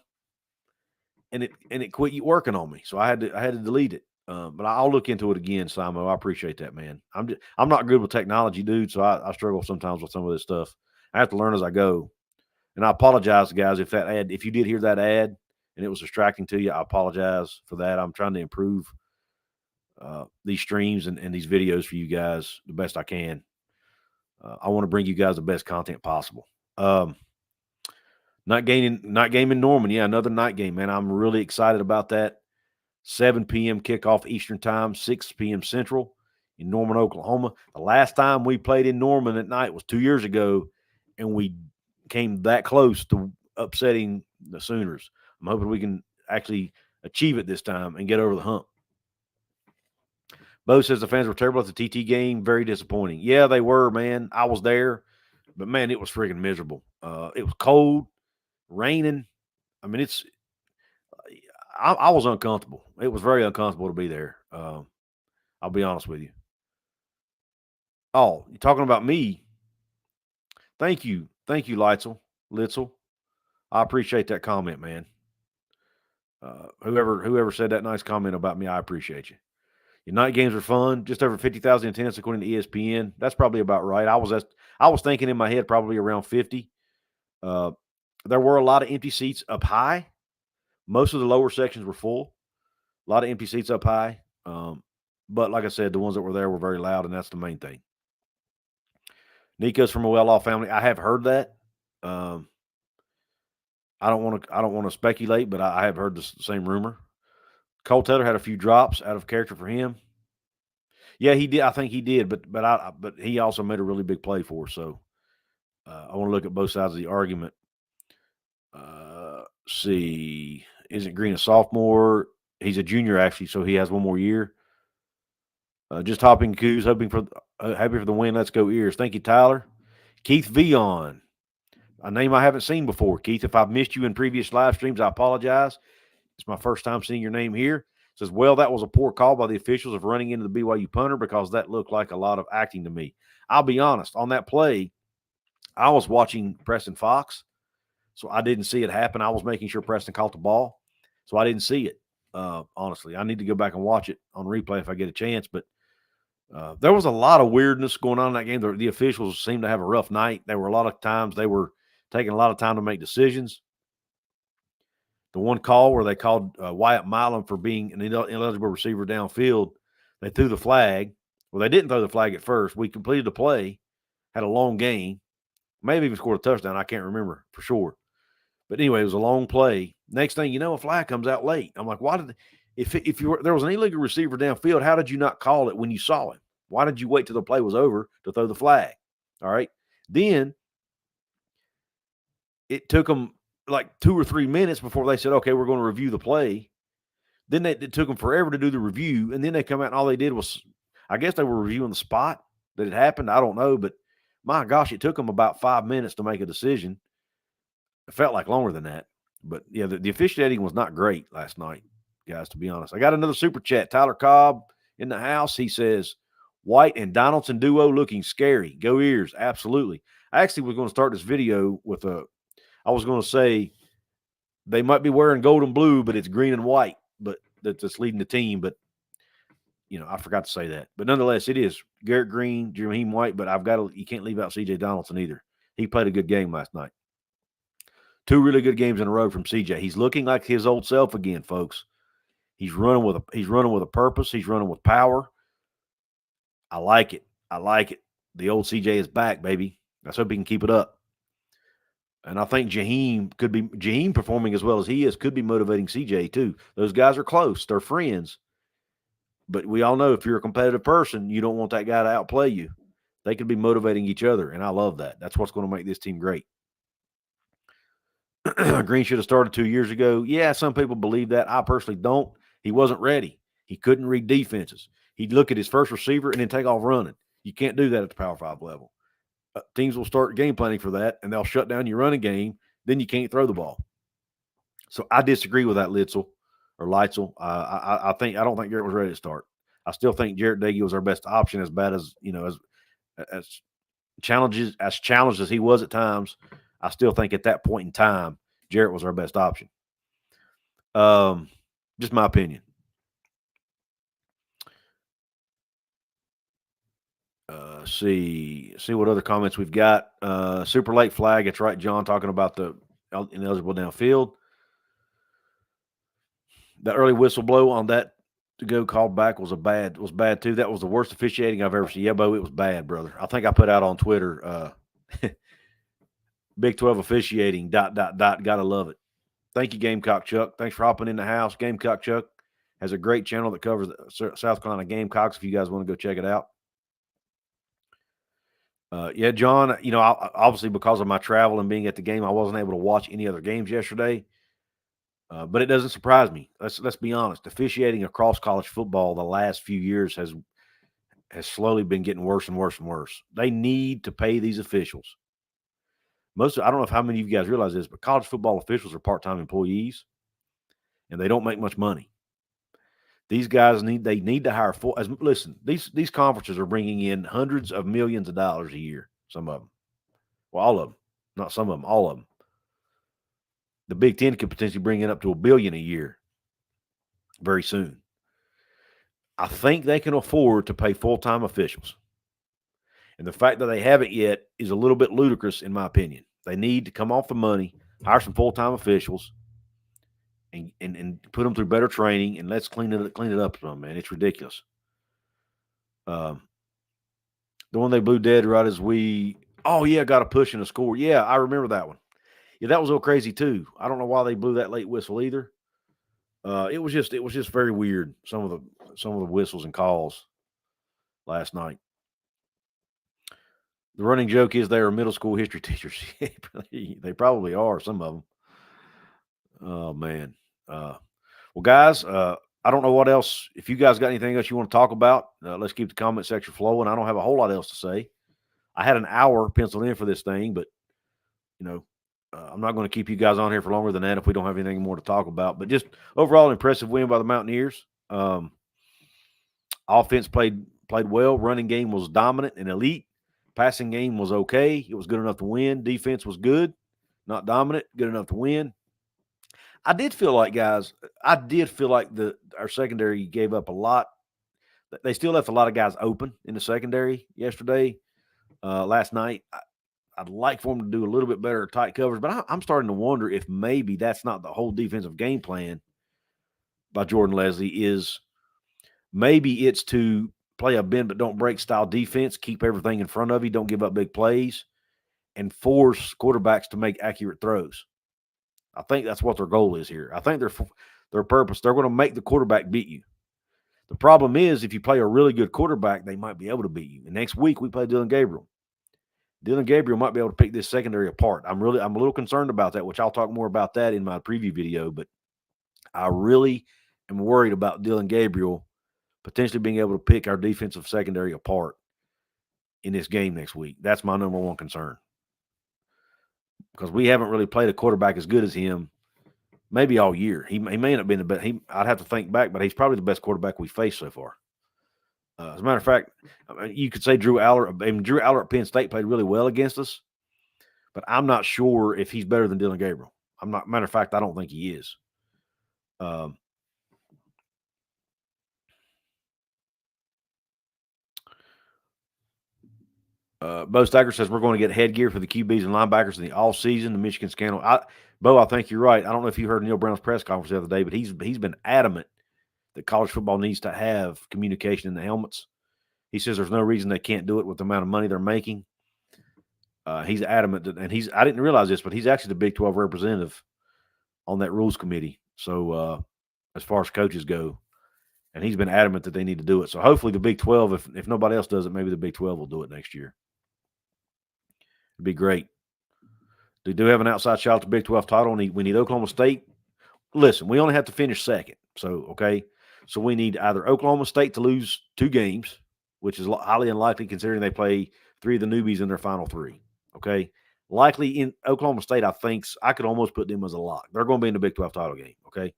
and it quit working on me. So I had to delete it. But I'll look into it again, Simo. I appreciate that, man. I'm not good with technology, dude, so I struggle sometimes with some of this stuff. I have to learn as I go. And I apologize, guys, if you did hear that ad and it was distracting to you, I apologize for that. I'm trying to improve these streams and these videos for you guys the best I can. I want to bring you guys the best content possible. Night game in Norman. Yeah, another night game, man. I'm really excited about that. 7 p.m. kickoff Eastern time, 6 p.m. Central in Norman, Oklahoma. The last time we played in Norman at night was 2 years ago, and we came that close to upsetting the Sooners. I'm hoping we can actually achieve it this time and get over the hump. Bo says the fans were terrible at the TT game. Very disappointing. Yeah, they were, man. I was there, but, man, it was freaking miserable. It was cold, raining. I mean, I was uncomfortable. It was very uncomfortable to be there. I'll be honest with you. Oh, you're talking about me? Thank you, Litzel. I appreciate that comment, man. Whoever said that nice comment about me, I appreciate you. Your night games are fun. Just over 50,000 attendance according to ESPN. That's probably about right. I was thinking in my head probably around 50. There were a lot of empty seats up high. Most of the lower sections were full. A lot of empty seats up high. But like I said, the ones that were there were very loud, and that's the main thing. Nico's from a well-off family. I have heard that. I don't want to speculate, but I have heard the same rumor. Cole Taylor had a few drops out of character for him. Yeah, he did. I think he did, but he also made a really big play for us. So I want to look at both sides of the argument. See, isn't Greene a sophomore? He's a junior actually, so he has one more year. Just hopping Couz, happy for the win. Let's go Ears. Thank you, Tyler. Keith Vion, a name I haven't seen before. Keith, if I've missed you in previous live streams, I apologize. It's my first time seeing your name here. Says, well, that was a poor call by the officials of running into the BYU punter because that looked like a lot of acting to me. I'll be honest. On that play, I was watching Preston Fox, so I didn't see it happen. I was making sure Preston caught the ball, so I didn't see it, honestly. I need to go back and watch it on replay if I get a chance, but there was a lot of weirdness going on in that game. The officials seemed to have a rough night. There were a lot of times they were taking a lot of time to make decisions. The one call where they called Wyatt Milam for being an ineligible receiver downfield, they threw the flag. Well, they didn't throw the flag at first. We completed the play, had a long gain, maybe even scored a touchdown. I can't remember for sure. But anyway, it was a long play. Next thing you know, a flag comes out late. I'm like, why did if there was an illegal receiver downfield, how did you not call it when you saw him? Why did you wait till the play was over to throw the flag? All right. Then it took them like 2 or 3 minutes before they said, okay, we're going to review the play. Then it took them forever to do the review. And then they come out and all they did was, I guess they were reviewing the spot that it happened. I don't know. But my gosh, it took them about 5 minutes to make a decision. It felt like longer than that. But yeah, the officiating was not great last night, guys, to be honest. I got another super chat. Tyler Cobb in the house. He says, White and Donaldson duo looking scary. Go Ears. Absolutely. I actually was going to start this video with I was going to say they might be wearing gold and blue, but it's green and white, but that's leading the team. But, I forgot to say that. But nonetheless, it is Garrett Greene, Jahiem White, but you can't leave out CJ Donaldson either. He played a good game last night. 2 really good games in a row from CJ. He's looking like his old self again, folks. He's running with a purpose. He's running with power. I like it. The old CJ is back, baby. Let's hope he can keep it up. And I think Jahiem performing as well as he is could be motivating CJ too. Those guys are close. They're friends. But we all know if you're a competitive person, you don't want that guy to outplay you. They could be motivating each other, and I love that. That's what's going to make this team great. Greene should have started 2 years ago. Yeah, some people believe that. I personally don't. He wasn't ready. He couldn't read defenses. He'd look at his first receiver and then take off running. You can't do that at the Power 5 level. Teams will start game planning for that, and they'll shut down your running game. Then you can't throw the ball. So I disagree with that, Litzel. I don't think Garrett was ready to start. I still think Jarrett Doege was our best option, as bad as as challenged as he was at times, I still think at that point in time, Jarrett was our best option. Just my opinion. See what other comments we've got. Super late flag. That's right, John, talking about the ineligible downfield. The early whistle blow on that to go called back was bad too. That was the worst officiating I've ever seen. Yeah, Bo, it was bad, brother. I think I put out on Twitter, Big 12 officiating, ... Gotta love it. Thank you, Gamecock Chuck. Thanks for hopping in the house. Gamecock Chuck has a great channel that covers the South Carolina Gamecocks if you guys want to go check it out. Yeah, John, obviously because of my travel and being at the game, I wasn't able to watch any other games yesterday. But it doesn't surprise me. Let's be honest. Officiating across college football the last few years has slowly been getting worse and worse and worse. They need to pay these officials. I don't know if how many of you guys realize this, but college football officials are part-time employees, and they don't make much money. These guys need to hire full. Listen, these conferences are bringing in hundreds of millions of dollars a year. Some of them, well, all of them, not some of them, all of them. The Big Ten could potentially bring in up to $1 billion a year very soon. I think they can afford to pay full-time officials, and the fact that they haven't yet is a little bit ludicrous, in my opinion. They need to come off the money, hire some full-time officials, and put them through better training, and let's clean it up some, man. It's ridiculous. The one they blew dead right as got a push and a score. Yeah, I remember that one. Yeah, that was a little crazy too. I don't know why they blew that late whistle either. It was just very weird. Some of the whistles and calls last night. The running joke is they are middle school history teachers. They probably are, some of them. Oh man. Well, guys, I don't know what else. If you guys got anything else you want to talk about, let's keep the comment section flowing. I don't have a whole lot else to say. I had an hour penciled in for this thing, but I'm not going to keep you guys on here for longer than that if we don't have anything more to talk about. But just overall impressive win by the Mountaineers. Offense played well. Running game was dominant and elite. Passing game was okay. It was good enough to win. Defense was good, not dominant, good enough to win. I did feel like our secondary gave up a lot. They still left a lot of guys open in the secondary yesterday. Last night, I'd like for them to do a little bit better tight covers, but I'm starting to wonder if maybe that's not the whole defensive game plan by Jordan Leslie. Is maybe it's to play a bend but don't break style defense, keep everything in front of you, don't give up big plays, and force quarterbacks to make accurate throws. I think that's what their goal is here. I think their purpose, they're going to make the quarterback beat you. The problem is if you play a really good quarterback, they might be able to beat you. And next week we play Dillon Gabriel. Dillon Gabriel might be able to pick this secondary apart. I'm a little concerned about that, which I'll talk more about that in my preview video, but I really am worried about Dillon Gabriel potentially being able to pick our defensive secondary apart in this game next week. That's my number one concern. Because we haven't really played a quarterback as good as him maybe all year. He may not have been the best. I'd have to think back, but he's probably the best quarterback we've faced so far. As a matter of fact, you could say Drew Aller at Penn State played really well against us, but I'm not sure if he's better than Dillon Gabriel. Matter of fact, I don't think he is. Bo Stacker says we're going to get headgear for the QBs and linebackers in the all season. The Michigan scandal. Bo, I think you're right. I don't know if you heard Neal Brown's press conference the other day, but he's been adamant that college football needs to have communication in the helmets. He says there's no reason they can't do it with the amount of money they're making. He's adamant that, and I didn't realize this, but he's actually the Big 12 representative on that rules committee. So as far as coaches go, and he's been adamant that they need to do it. So hopefully the Big 12, if nobody else does it, maybe the Big 12 will do it next year. It'd be great. They do have an outside shot at the Big 12 title. We need Oklahoma State. Listen, we only have to finish second. So we need either Oklahoma State to lose 2 games, which is highly unlikely considering they play 3 of the newbies in their final 3. Okay. Likely in Oklahoma State, I think I could almost put them as a lock. They're going to be in the Big 12 title game. Okay.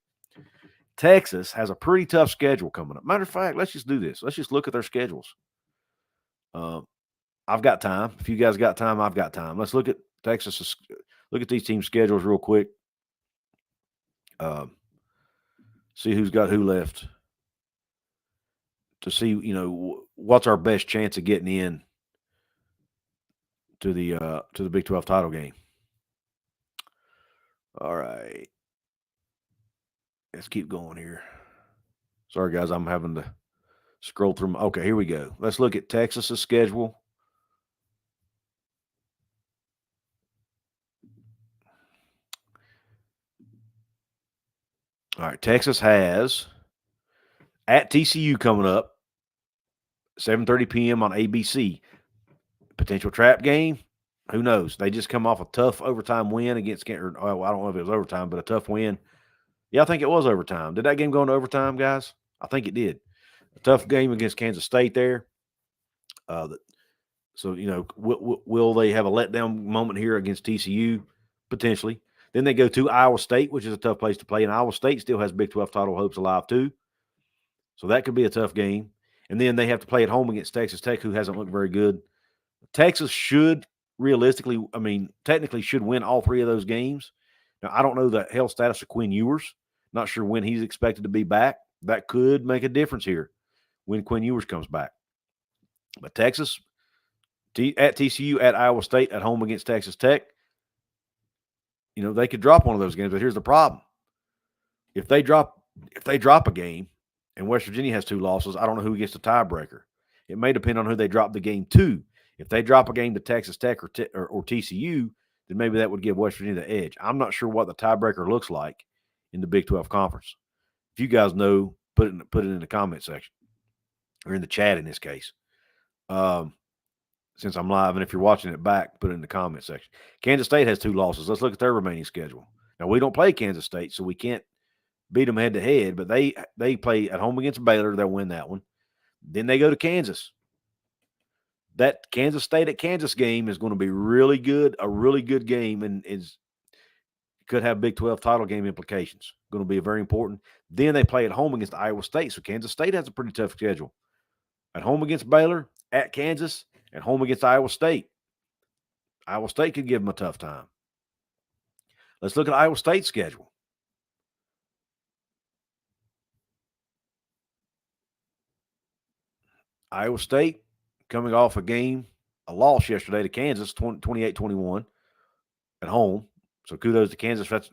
Texas has a pretty tough schedule coming up. Matter of fact, let's just do this. Let's just look at their schedules. I've got time. If you guys got time, I've got time. Let's look at Texas. Look at these team schedules real quick. See who's got who left. To see, what's our best chance of getting in to the Big 12 title game. All right. Let's keep going here. Sorry, guys, I'm having to scroll through. Okay, here we go. Let's look at Texas's schedule. All right, Texas has at TCU coming up, 7:30 p.m. on ABC. Potential trap game. Who knows? They just come off a tough overtime win against, I don't know if it was overtime, but a tough win. Yeah, I think it was overtime. Did that game go into overtime, guys? I think it did. A tough game against Kansas State there. So, will they have a letdown moment here against TCU? Potentially. Then they go to Iowa State, which is a tough place to play. And Iowa State still has Big 12 title hopes alive too. So that could be a tough game. And then they have to play at home against Texas Tech, who hasn't looked very good. Texas should technically should win all three of those games. Now, I don't know the health status of Quinn Ewers. Not sure when he's expected to be back. That could make a difference here when Quinn Ewers comes back. But Texas, at TCU, at Iowa State, at home against Texas Tech, they could drop one of those games. But here's the problem. If they drop a game and West Virginia has 2 losses, I don't know who gets the tiebreaker. It may depend on who they drop the game to. If they drop a game to Texas Tech or TCU, then maybe that would give West Virginia the edge. I'm not sure what the tiebreaker looks like in the Big 12 Conference. If you guys know, put it in the comment section or in the chat in this case. Since I'm live, and if you're watching it back, put it in the comment section. Kansas State has 2 losses. Let's look at their remaining schedule. Now, we don't play Kansas State, so we can't beat them head-to-head, but they play at home against Baylor. They'll win that one. Then they go to Kansas. That Kansas State at Kansas game is going to be really good, a really good game, and could have Big 12 title game implications. Going to be very important. Then they play at home against Iowa State, so Kansas State has a pretty tough schedule. At home against Baylor, at Kansas, at home against Iowa State. Iowa State could give them a tough time. Let's look at Iowa State's schedule. Iowa State coming off a loss yesterday to Kansas, 28-21 at home. So kudos to Kansas.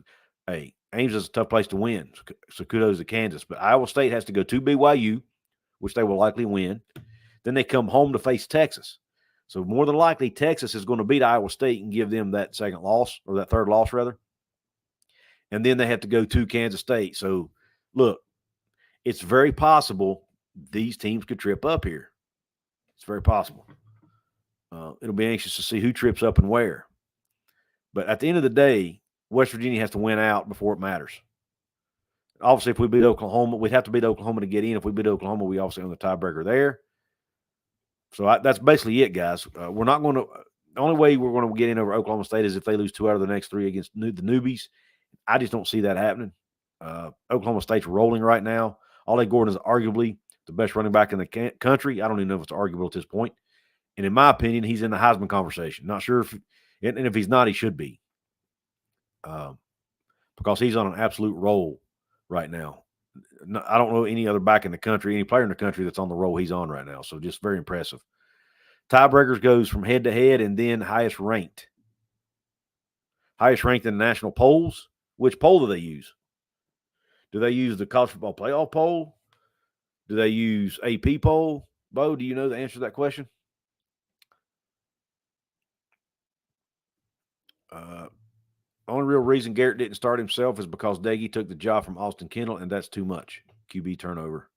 Ames is a tough place to win. So kudos to Kansas. But Iowa State has to go to BYU, which they will likely win. Then they come home to face Texas. So more than likely, Texas is going to beat Iowa State and give them that second loss, or that third loss, rather. And then they have to go to Kansas State. So, look, it's very possible these teams could trip up here. It's very possible. It'll be anxious to see who trips up and where. But at the end of the day, West Virginia has to win out before it matters. Obviously, if we beat Oklahoma, we'd have to beat Oklahoma to get in. If we beat Oklahoma, we obviously own the tiebreaker there. So that's basically it, guys. We're not going to – the only way we're going to get in over Oklahoma State is if they lose 2 out of the next 3 against the newbies. I just don't see that happening. Oklahoma State's rolling right now. Ollie Gordon is arguably the best running back in the country. I don't even know if it's arguable at this point. And in my opinion, he's in the Heisman conversation. Not sure and if he's not, he should be. Because he's on an absolute roll right now. I don't know any other back in the country, any player in the country that's on the roll he's on right now. So just very impressive. Tiebreakers goes from head to head and then highest ranked. Highest ranked in the national polls. Which poll do they use? Do they use the college football playoff poll? Do they use AP poll? Bo, do you know the answer to that question? Only real reason Garrett didn't start himself is because Daggy took the job from Austin Kendall, and that's too much. QB turnover.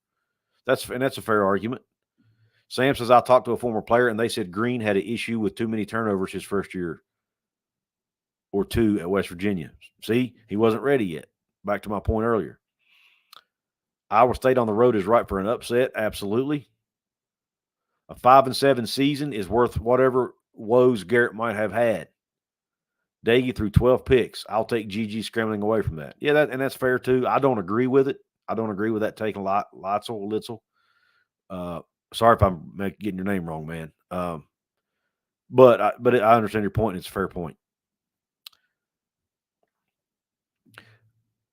That's a fair argument. Sam says, I talked to a former player, and they said Greene had an issue with too many turnovers his first year or 2 at West Virginia. See, he wasn't ready yet. Back to my point earlier. Iowa State on the road is ripe for an upset. Absolutely. A 5-7 season is worth whatever woes Garrett might have had. Daggy threw 12 picks. I'll take GG scrambling away from that. Yeah, that's fair too. I don't agree with it. I don't agree with that taking Litzel. Sorry if I'm getting your name wrong, man. But I understand your point. And it's a fair point.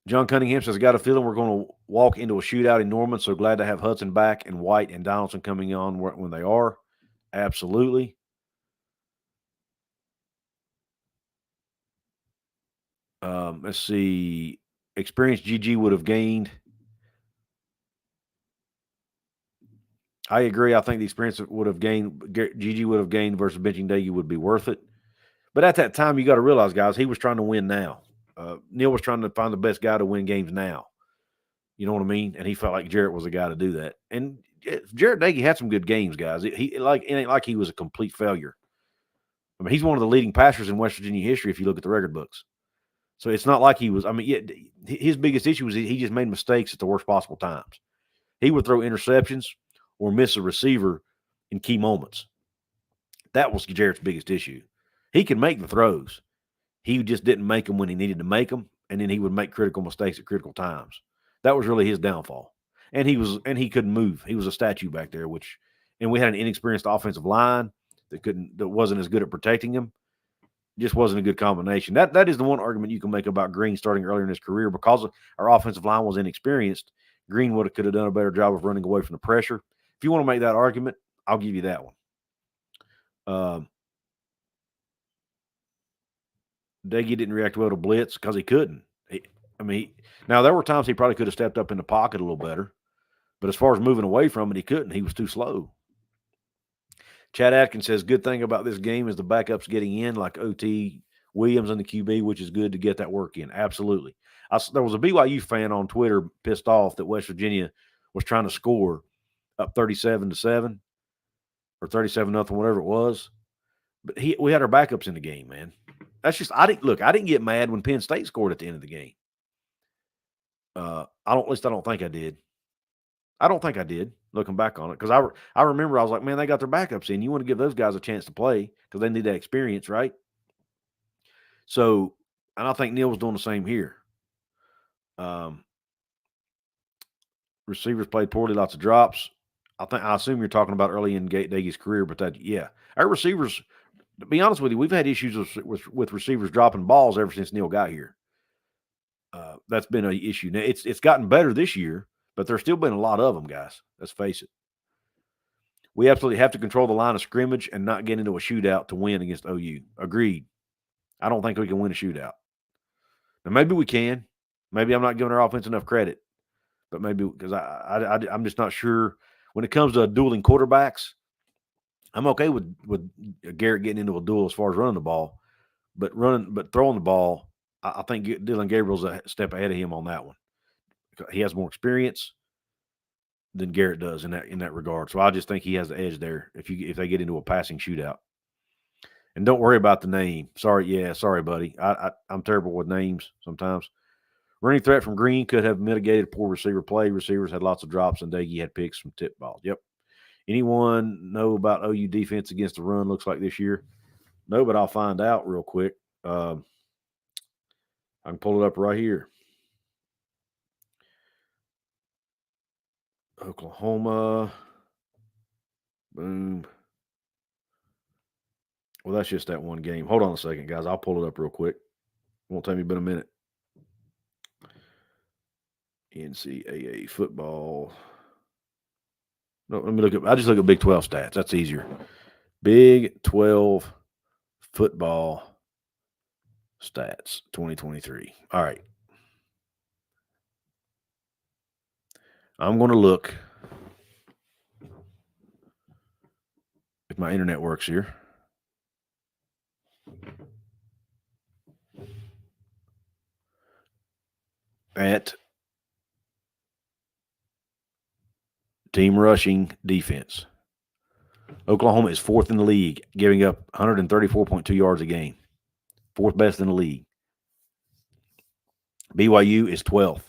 John Cunningham says, I got a feeling we're going to walk into a shootout in Norman, so glad to have Hudson back and White and Donaldson coming on when they are. Absolutely. Let's see. Experience GG would have gained. I agree. I think the experience would have gained. GG would have gained versus benching Daggy would be worth it. But at that time, you got to realize, guys, he was trying to win now. Neal was trying to find the best guy to win games now. You know what I mean? And he felt like Jarrett was the guy to do that. And Jarrett Daggy had some good games, guys. It ain't like he was a complete failure. I mean, he's one of the leading passers in West Virginia history if you look at the record books. So it's not like he was. I mean, yeah, his biggest issue was he just made mistakes at the worst possible times. He would throw interceptions or miss a receiver in key moments. That was Jarrett's biggest issue. He could make the throws. He just didn't make them when he needed to make them, and then he would make critical mistakes at critical times. That was really his downfall. And he couldn't move. He was a statue back there, and we had an inexperienced offensive line that wasn't as good at protecting him. Just wasn't a good combination. That is the one argument you can make about Greene starting earlier in his career. Because our offensive line was inexperienced, Greene could have done a better job of running away from the pressure. If you want to make that argument, I'll give you that one. Daggy didn't react well to blitz because he couldn't. Now there were times he probably could have stepped up in the pocket a little better, but as far as moving away from it, he couldn't. He was too slow. Chad Atkins says, good thing about this game is the backups getting in, like OT Williams and the QB, which is good to get that work in. Absolutely. There was a BYU fan on Twitter pissed off that West Virginia was trying to score up 37-7 or 37-0, whatever it was. But we had our backups in the game, man. That's just I didn't get mad when Penn State scored at the end of the game. At least I don't think I did. I don't think I did, looking back on it, because I remember I was like, man, they got their backups in. You want to give those guys a chance to play because they need that experience, right? So, and I think Neal was doing the same here. Receivers played poorly, lots of drops. I assume you're talking about early in Daggy's career, but our receivers. To be honest with you, we've had issues with receivers dropping balls ever since Neal got here. That's been an issue. Now it's gotten better this year, but there's still been a lot of them, guys. Let's face it. We absolutely have to control the line of scrimmage and not get into a shootout to win against OU. Agreed. I don't think we can win a shootout. Now maybe we can. Maybe I'm not giving our offense enough credit, but maybe because I'm just not sure when it comes to dueling quarterbacks. I'm okay with Garrett getting into a duel as far as running the ball, but throwing the ball, I think Dylan Gabriel's a step ahead of him on that one. He has more experience than Garrett does in that regard. So I just think he has the edge there if they get into a passing shootout. And don't worry about the name. Sorry, buddy. I'm terrible with names sometimes. Running threat from Greene could have mitigated poor receiver play. Receivers had lots of drops, and Daggy had picks from tip balls. Yep. Anyone know about OU defense against the run looks like this year? No, but I'll find out real quick. I can pull it up right here. Oklahoma. Boom. Well, that's just that one game. Hold on a second, guys. I'll pull it up real quick. Won't take me but a minute. NCAA football. No, let me look at. I just look at Big 12 stats. That's easier. Big 12 football stats 2023. All right. I'm going to look if my internet works here. At team rushing defense. Oklahoma is fourth in the league, giving up 134.2 yards a game. Fourth best in the league. BYU is 12th,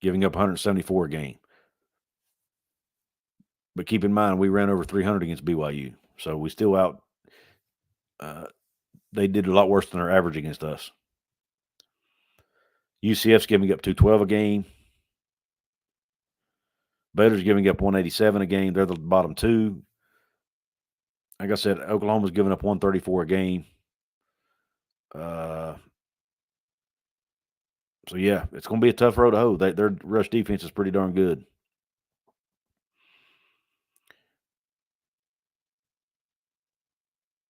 giving up 174 a game. But keep in mind, we ran over 300 against BYU. So we still out. They did a lot worse than our average against us. UCF's giving up 212 a game. Baylor's giving up 187 a game. They're the bottom two. Like I said, Oklahoma's giving up 134 a game. So, yeah, it's going to be a tough road to hoe. Their rush defense is pretty darn good.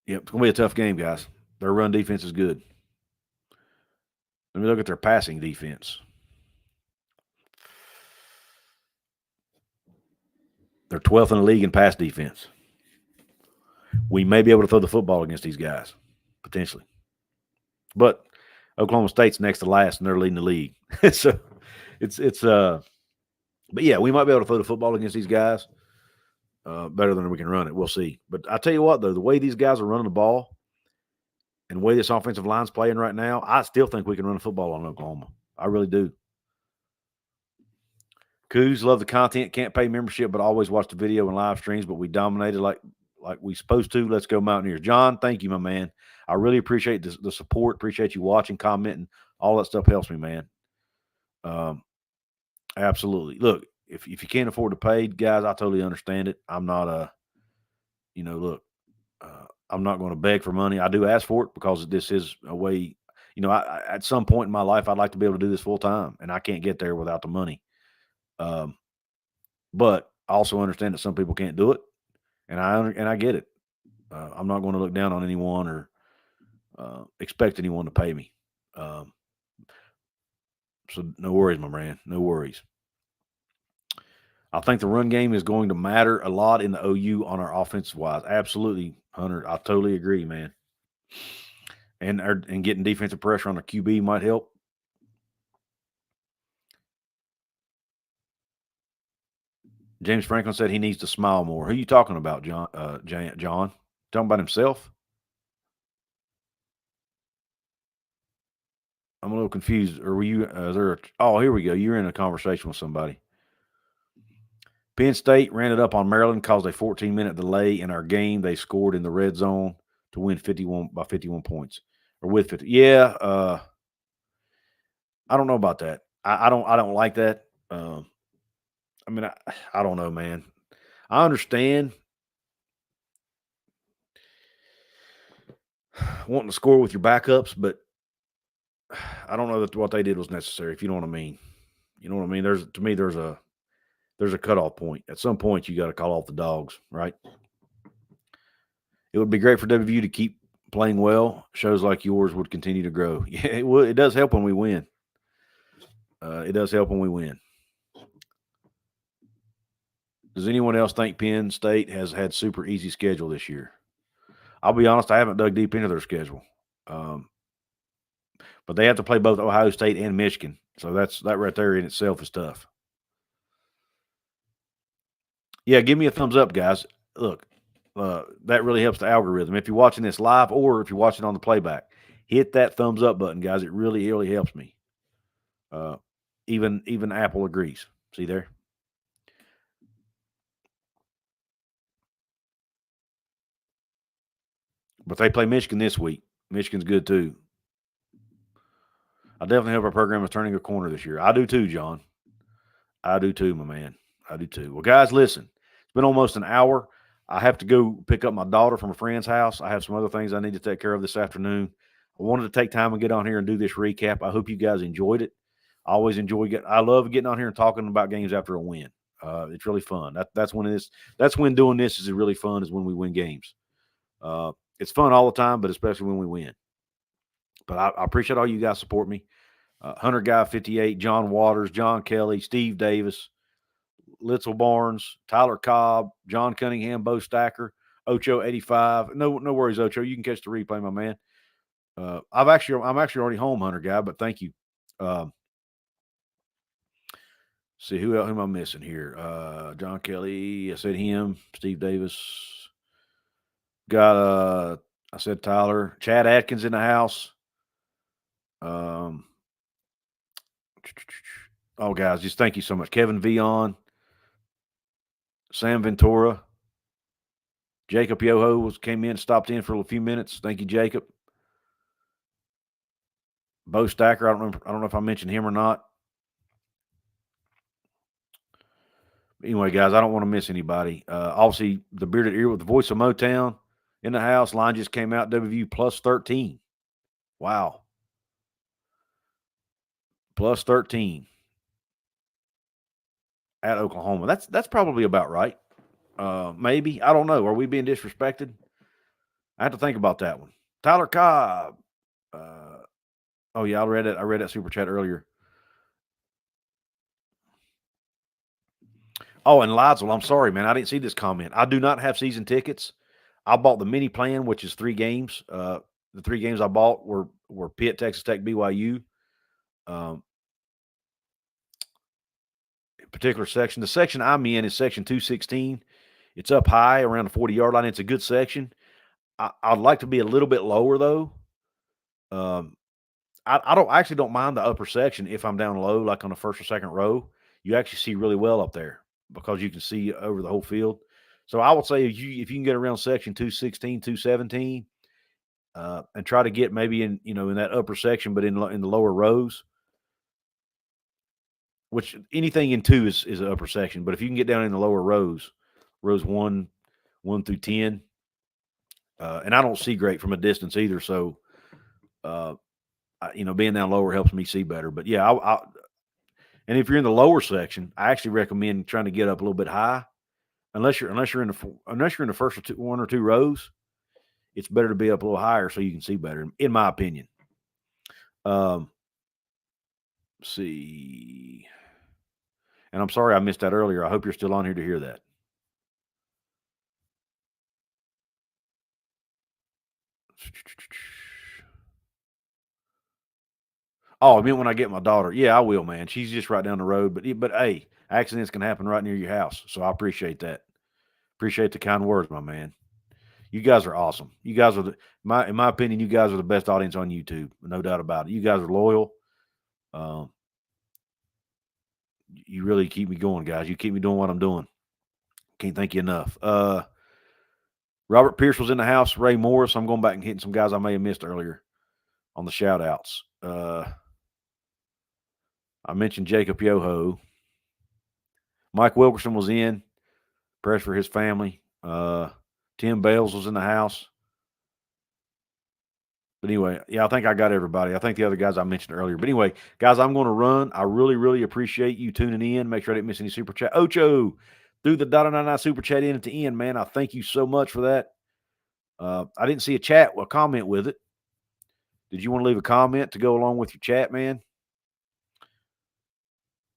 Yep, it's going to be a tough game, guys. Their run defense is good. Let me look at their passing defense. They're 12th in the league in pass defense. We may be able to throw the football against these guys, potentially. But Oklahoma State's next to last, and they're leading the league. So but yeah, we might be able to throw the football against these guys better than we can run it. We'll see. But I tell you what, though, the way these guys are running the ball and the way this offensive line's playing right now, I still think we can run the football on Oklahoma. I really do. Couz, love the content, can't pay membership, but always watch the video and live streams, but we dominated like we supposed to. Let's go Mountaineers. John, thank you, my man. I really appreciate the support. Appreciate you watching, commenting. All that stuff helps me, man. Absolutely. Look, if you can't afford to pay, guys, I totally understand it. I'm not I'm not going to beg for money. I do ask for it because this is a way, at some point in my life, I'd like to be able to do this full time, and I can't get there without the money. But I also understand that some people can't do it, and I get it. I'm not going to look down on anyone or expect anyone to pay me. So no worries, my man. No worries. I think the run game is going to matter a lot in the OU on our offensive wise. Absolutely, Hunter. I totally agree, man. And getting defensive pressure on the QB might help. James Franklin said he needs to smile more. Who are you talking about, John? John? Talking about himself? I'm a little confused. Or were you? Here we go. You're in a conversation with somebody. Penn State ran it up on Maryland, caused a 14-minute delay in our game. They scored in the red zone to win 51 points, or with 50. Yeah, I don't know about that. I don't like that. I don't know, man. I understand wanting to score with your backups, but I don't know that what they did was necessary. If you know what I mean. You know what I mean? There's a cutoff point. At some point, you got to call off the dogs, right? It would be great for WVU to keep playing well. Shows like yours would continue to grow. Yeah, it does help when we win. It does help when we win. Does anyone else think Penn State has had super easy schedule this year? I'll be honest, I haven't dug deep into their schedule. But they have to play both Ohio State and Michigan. So that right there in itself is tough. Yeah, give me a thumbs up, guys. Look, that really helps the algorithm. If you're watching this live or if you're watching on the playback, hit that thumbs up button, guys. It really, really helps me. Even Apple agrees. See there? But they play Michigan this week. Michigan's good too. I definitely hope our program is turning a corner this year. I do too, John. I do too, my man. I do too. Well, guys, listen. It's been almost an hour. I have to go pick up my daughter from a friend's house. I have some other things I need to take care of this afternoon. I wanted to take time and get on here and do this recap. I hope you guys enjoyed it. I always I love getting on here and talking about games after a win. It's really fun. That's when doing this is really fun, is when we win games. It's fun all the time, but especially when we win. But I appreciate all you guys support me. Hunter Guy 58, John Waters, John Kelly, Steve Davis, Litzel Barnes, Tyler Cobb, John Cunningham, Bo Stacker, Ocho 85. No worries, Ocho. You can catch the replay, my man. I'm actually already home, Hunter Guy, but thank you. See who else am I missing here? John Kelly, I said him. Steve Davis. Got I said Tyler. Chad Atkins in the house. Guys, just thank you so much. Kevin Vion, Sam Ventura, Jacob Yoho came in, stopped in for a few minutes. Thank you, Jacob. Bo Stacker, I don't know if I mentioned him or not. Anyway, guys, I don't want to miss anybody. Obviously, the Bearded Ear with the voice of Motown. in the house. Line just came out. WVU plus 13. Wow. Plus 13 at Oklahoma. That's probably about right. Maybe. I don't know. Are we being disrespected? I have to think about that one. Tyler Cobb. Oh yeah, I read that super chat earlier. Oh, and Lidsell, I'm sorry, man. I didn't see this comment. I do not have season tickets. I bought the mini plan, which is 3 games. The 3 games I bought were Pitt, Texas Tech, BYU. Particular section. The section I'm in is section 216. It's up high around the 40-yard line. It's a good section. I'd like to be a little bit lower though. I actually don't mind the upper section if I'm down low, like on the first or second row. You actually see really well up there because you can see over the whole field. So I would say if you can get around section 216, 217, and try to get maybe in that upper section, but in the lower rows, which anything in 2 is an upper section. But if you can get down in the lower rows 1 through 10, and I don't see great from a distance either, so being down lower helps me see better. But yeah, and if you're in the lower section, I actually recommend trying to get up a little bit high. Unless you're in the first 1 or 2 rows, it's better to be up a little higher so you can see better, in my opinion. Let's see. And I'm sorry I missed that earlier. I hope you're still on here to hear that. Oh, I mean when I get my daughter. Yeah, I will, man. She's just right down the road. But hey, accidents can happen right near your house. So I appreciate that. Appreciate the kind words, my man. You guys are awesome. You guys are in my opinion, you guys are the best audience on YouTube. No doubt about it. You guys are loyal. You really keep me going, guys. You keep me doing what I'm doing. Can't thank you enough. Robert Pierce was in the house. Ray Morris. I'm going back and hitting some guys I may have missed earlier on the shout outs. I mentioned Jacob Yoho. Mike Wilkerson was in. Prayers for his family. Tim Bales was in the house. But anyway, yeah, I think I got everybody. I think the other guys I mentioned earlier. But anyway, guys, I'm going to run. I really, really appreciate you tuning in. Make sure I didn't miss any super chat. Ocho threw the $1.99 super chat in at the end, man. I thank you so much for that. I didn't see a comment with it. Did you want to leave a comment to go along with your chat, man?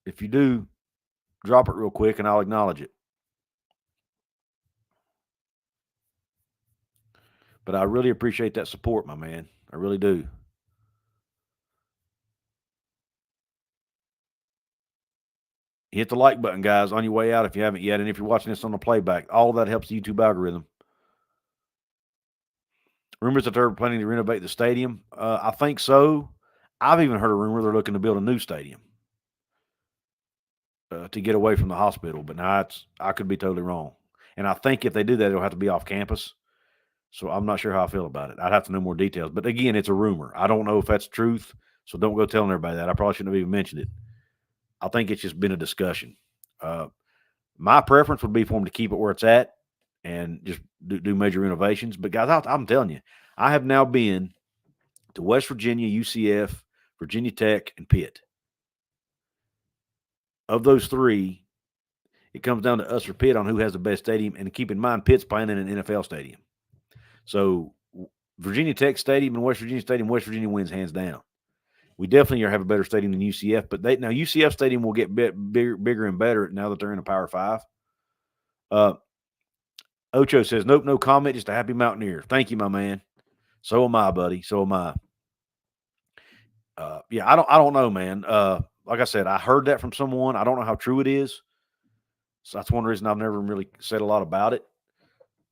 If you do, drop it real quick and I'll acknowledge it. But I really appreciate that support, my man. I really do. Hit the like button, guys, on your way out if you haven't yet. And if you're watching this on the playback, all of that helps the YouTube algorithm. Rumors that they're planning to renovate the stadium. I think so. I've even heard a rumor they're looking to build a new stadium to get away from the hospital. But now I could be totally wrong. And I think if they do that, it'll have to be off campus. So I'm not sure how I feel about it. I'd have to know more details. But again, it's a rumor. I don't know if that's truth. So don't go telling everybody that. I probably shouldn't have even mentioned it. I think it's just been a discussion. My preference would be for them to keep it where it's at and just do major renovations. But guys, I'm telling you, I have now been to West Virginia, UCF, Virginia Tech, and Pitt. Of those 3, it comes down to us or Pitt on who has the best stadium. And keep in mind, Pitt's playing in an NFL stadium. So Virginia Tech Stadium and West Virginia Stadium, West Virginia wins hands down. We definitely have a better stadium than UCF, but now UCF Stadium will get bigger and better now that they're in a Power 5. Ocho says, nope, no comment, just a happy Mountaineer. Thank you, my man. So am I, buddy. So am I. Yeah, I don't know, man. Like I said, I heard that from someone. I don't know how true it is. So that's one reason I've never really said a lot about it.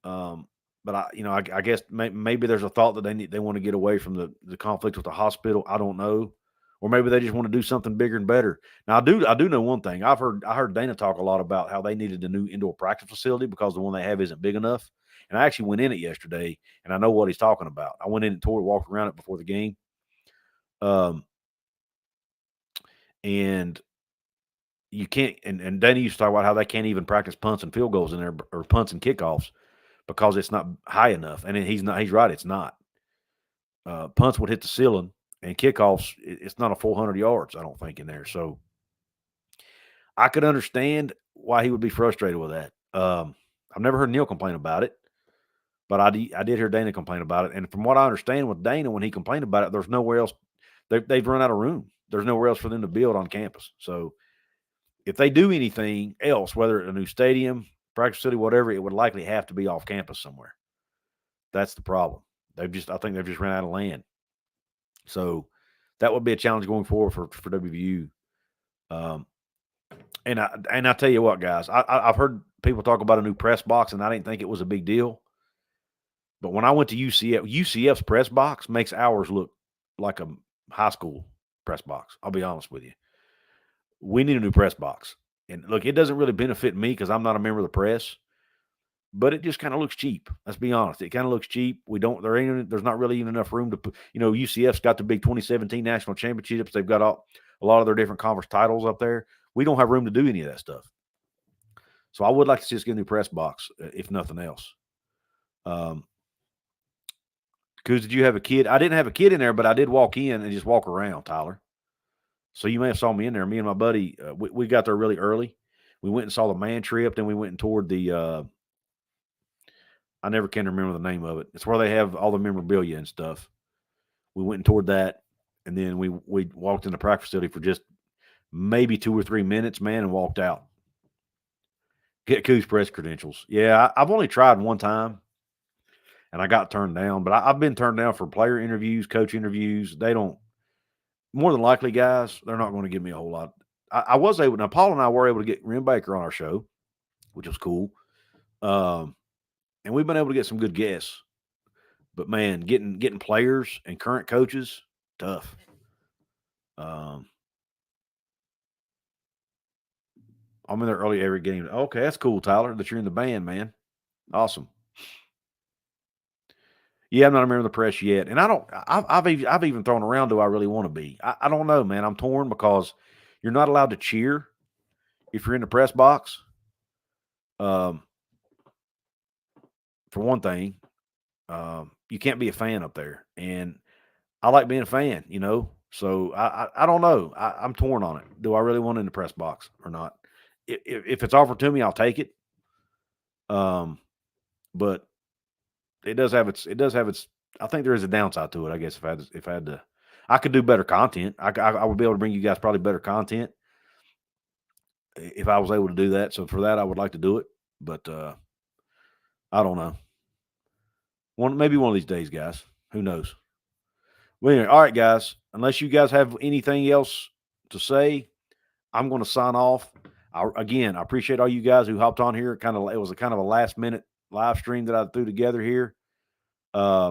But I guess maybe there's a thought that they want to get away from the conflict with the hospital. I don't know, or maybe they just want to do something bigger and better. Now I do know one thing. I heard Dana talk a lot about how they needed a new indoor practice facility because the one they have isn't big enough. And I actually went in it yesterday, and I know what he's talking about. I went in and walked around it before the game. And you can't. And Dana used to talk about how they can't even practice punts and field goals in there, or punts and kickoffs, because it's not high enough. And he's right, it's not. Punts would hit the ceiling, and kickoffs, it's not a full 100 yards, I don't think, in there. So I could understand why he would be frustrated with that. I've never heard Neal complain about it, but I did hear Dana complain about it. And from what I understand with Dana, when he complained about it, there's nowhere else. They've run out of room. There's nowhere else for them to build on campus. So if they do anything else, whether a new stadium, practice facility, whatever, it would likely have to be off campus somewhere. That's the problem. I think they've just ran out of land. So that would be a challenge going forward for WVU. And I tell you what, guys, I've heard people talk about a new press box, and I didn't think it was a big deal. But when I went to UCF's press box makes ours look like a high school press box. I'll be honest with you. We need a new press box. And look, it doesn't really benefit me because I'm not a member of the press, but it just kind of looks cheap. Let's be honest. It kind of looks cheap. There's not really even enough room to put, UCF's got the big 2017 national championships. They've got a lot of their different conference titles up there. We don't have room to do any of that stuff. So I would like to see us get a new press box, if nothing else. Couz, did you have a kid? I didn't have a kid in there, but I did walk in and just walk around, Tyler. So you may have saw me in there. Me and my buddy, we got there really early. We went and saw the man trip. Then we went and toured the I never can remember the name of it. It's where they have all the memorabilia and stuff. We went and toured that, and then we walked in the practice facility for just maybe 2 or 3 minutes, man, and walked out. Get Couz press credentials. Yeah, I've only tried one time, and I got turned down. But I've been turned down for player interviews, coach interviews. They don't. More than likely, guys, they're not going to give me a whole lot. I was able. Now, Paul and I were able to get Ren Baker on our show, which was cool. And we've been able to get some good guests. But man, getting players and current coaches, tough. I'm in there early every game. Okay, that's cool, Tyler, that you're in the band, man. Awesome. Yeah, I'm not a member of the press yet, and I've even thrown around. Do I really want to be? I don't know, man. I'm torn because you're not allowed to cheer if you're in the press box. For one thing, you can't be a fan up there, and I like being a fan, So I don't know. I'm torn on it. Do I really want it in the press box or not? If it's offered to me, I'll take it. But it does have its. I think there is a downside to it. I guess if I had to, I could do better content. I would be able to bring you guys probably better content if I was able to do that. So for that, I would like to do it. But I don't know. Maybe one of these days, guys. Who knows? Well, anyway, all right, guys. Unless you guys have anything else to say, I'm going to sign off. I appreciate all you guys who hopped on here. It was a kind of a last minute live stream that I threw together here. Yeah,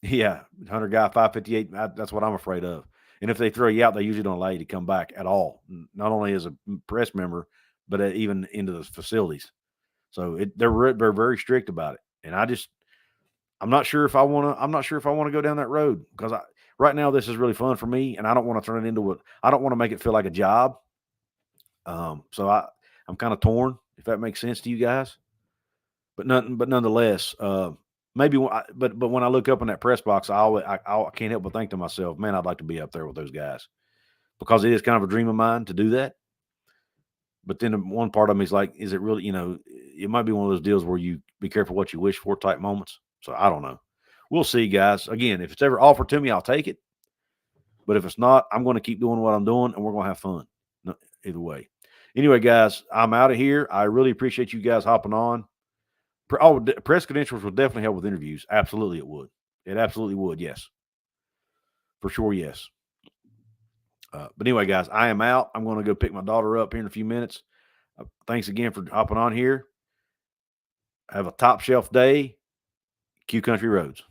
100 guy 558. That's what I'm afraid of. And if they throw you out, they usually don't allow you to come back at all. Not only as a press member, but even into the facilities. So they're very strict about it. And I'm not sure if I want to go down that road because right now this is really fun for me, and I don't want to turn it into I don't want to make it feel like a job. So I'm kind of torn, if that makes sense to you guys. But nonetheless, maybe but when I look up in that press box, I can't help but think to myself, man, I'd like to be up there with those guys because it is kind of a dream of mine to do that. But then one part of me is like, is it really? It might be one of those deals where you be careful what you wish for type moments. So I don't know. We'll see, guys. Again, if it's ever offered to me, I'll take it. But if it's not, I'm going to keep doing what I'm doing, and we're going to have fun. Either way. Anyway, guys, I'm out of here. I really appreciate you guys hopping on. Press credentials will definitely help with interviews. Absolutely, it would. It absolutely would, yes. For sure, yes. But anyway, guys, I am out. I'm going to go pick my daughter up here in a few minutes. Thanks again for hopping on here. Have a top shelf day. Q Country Roads.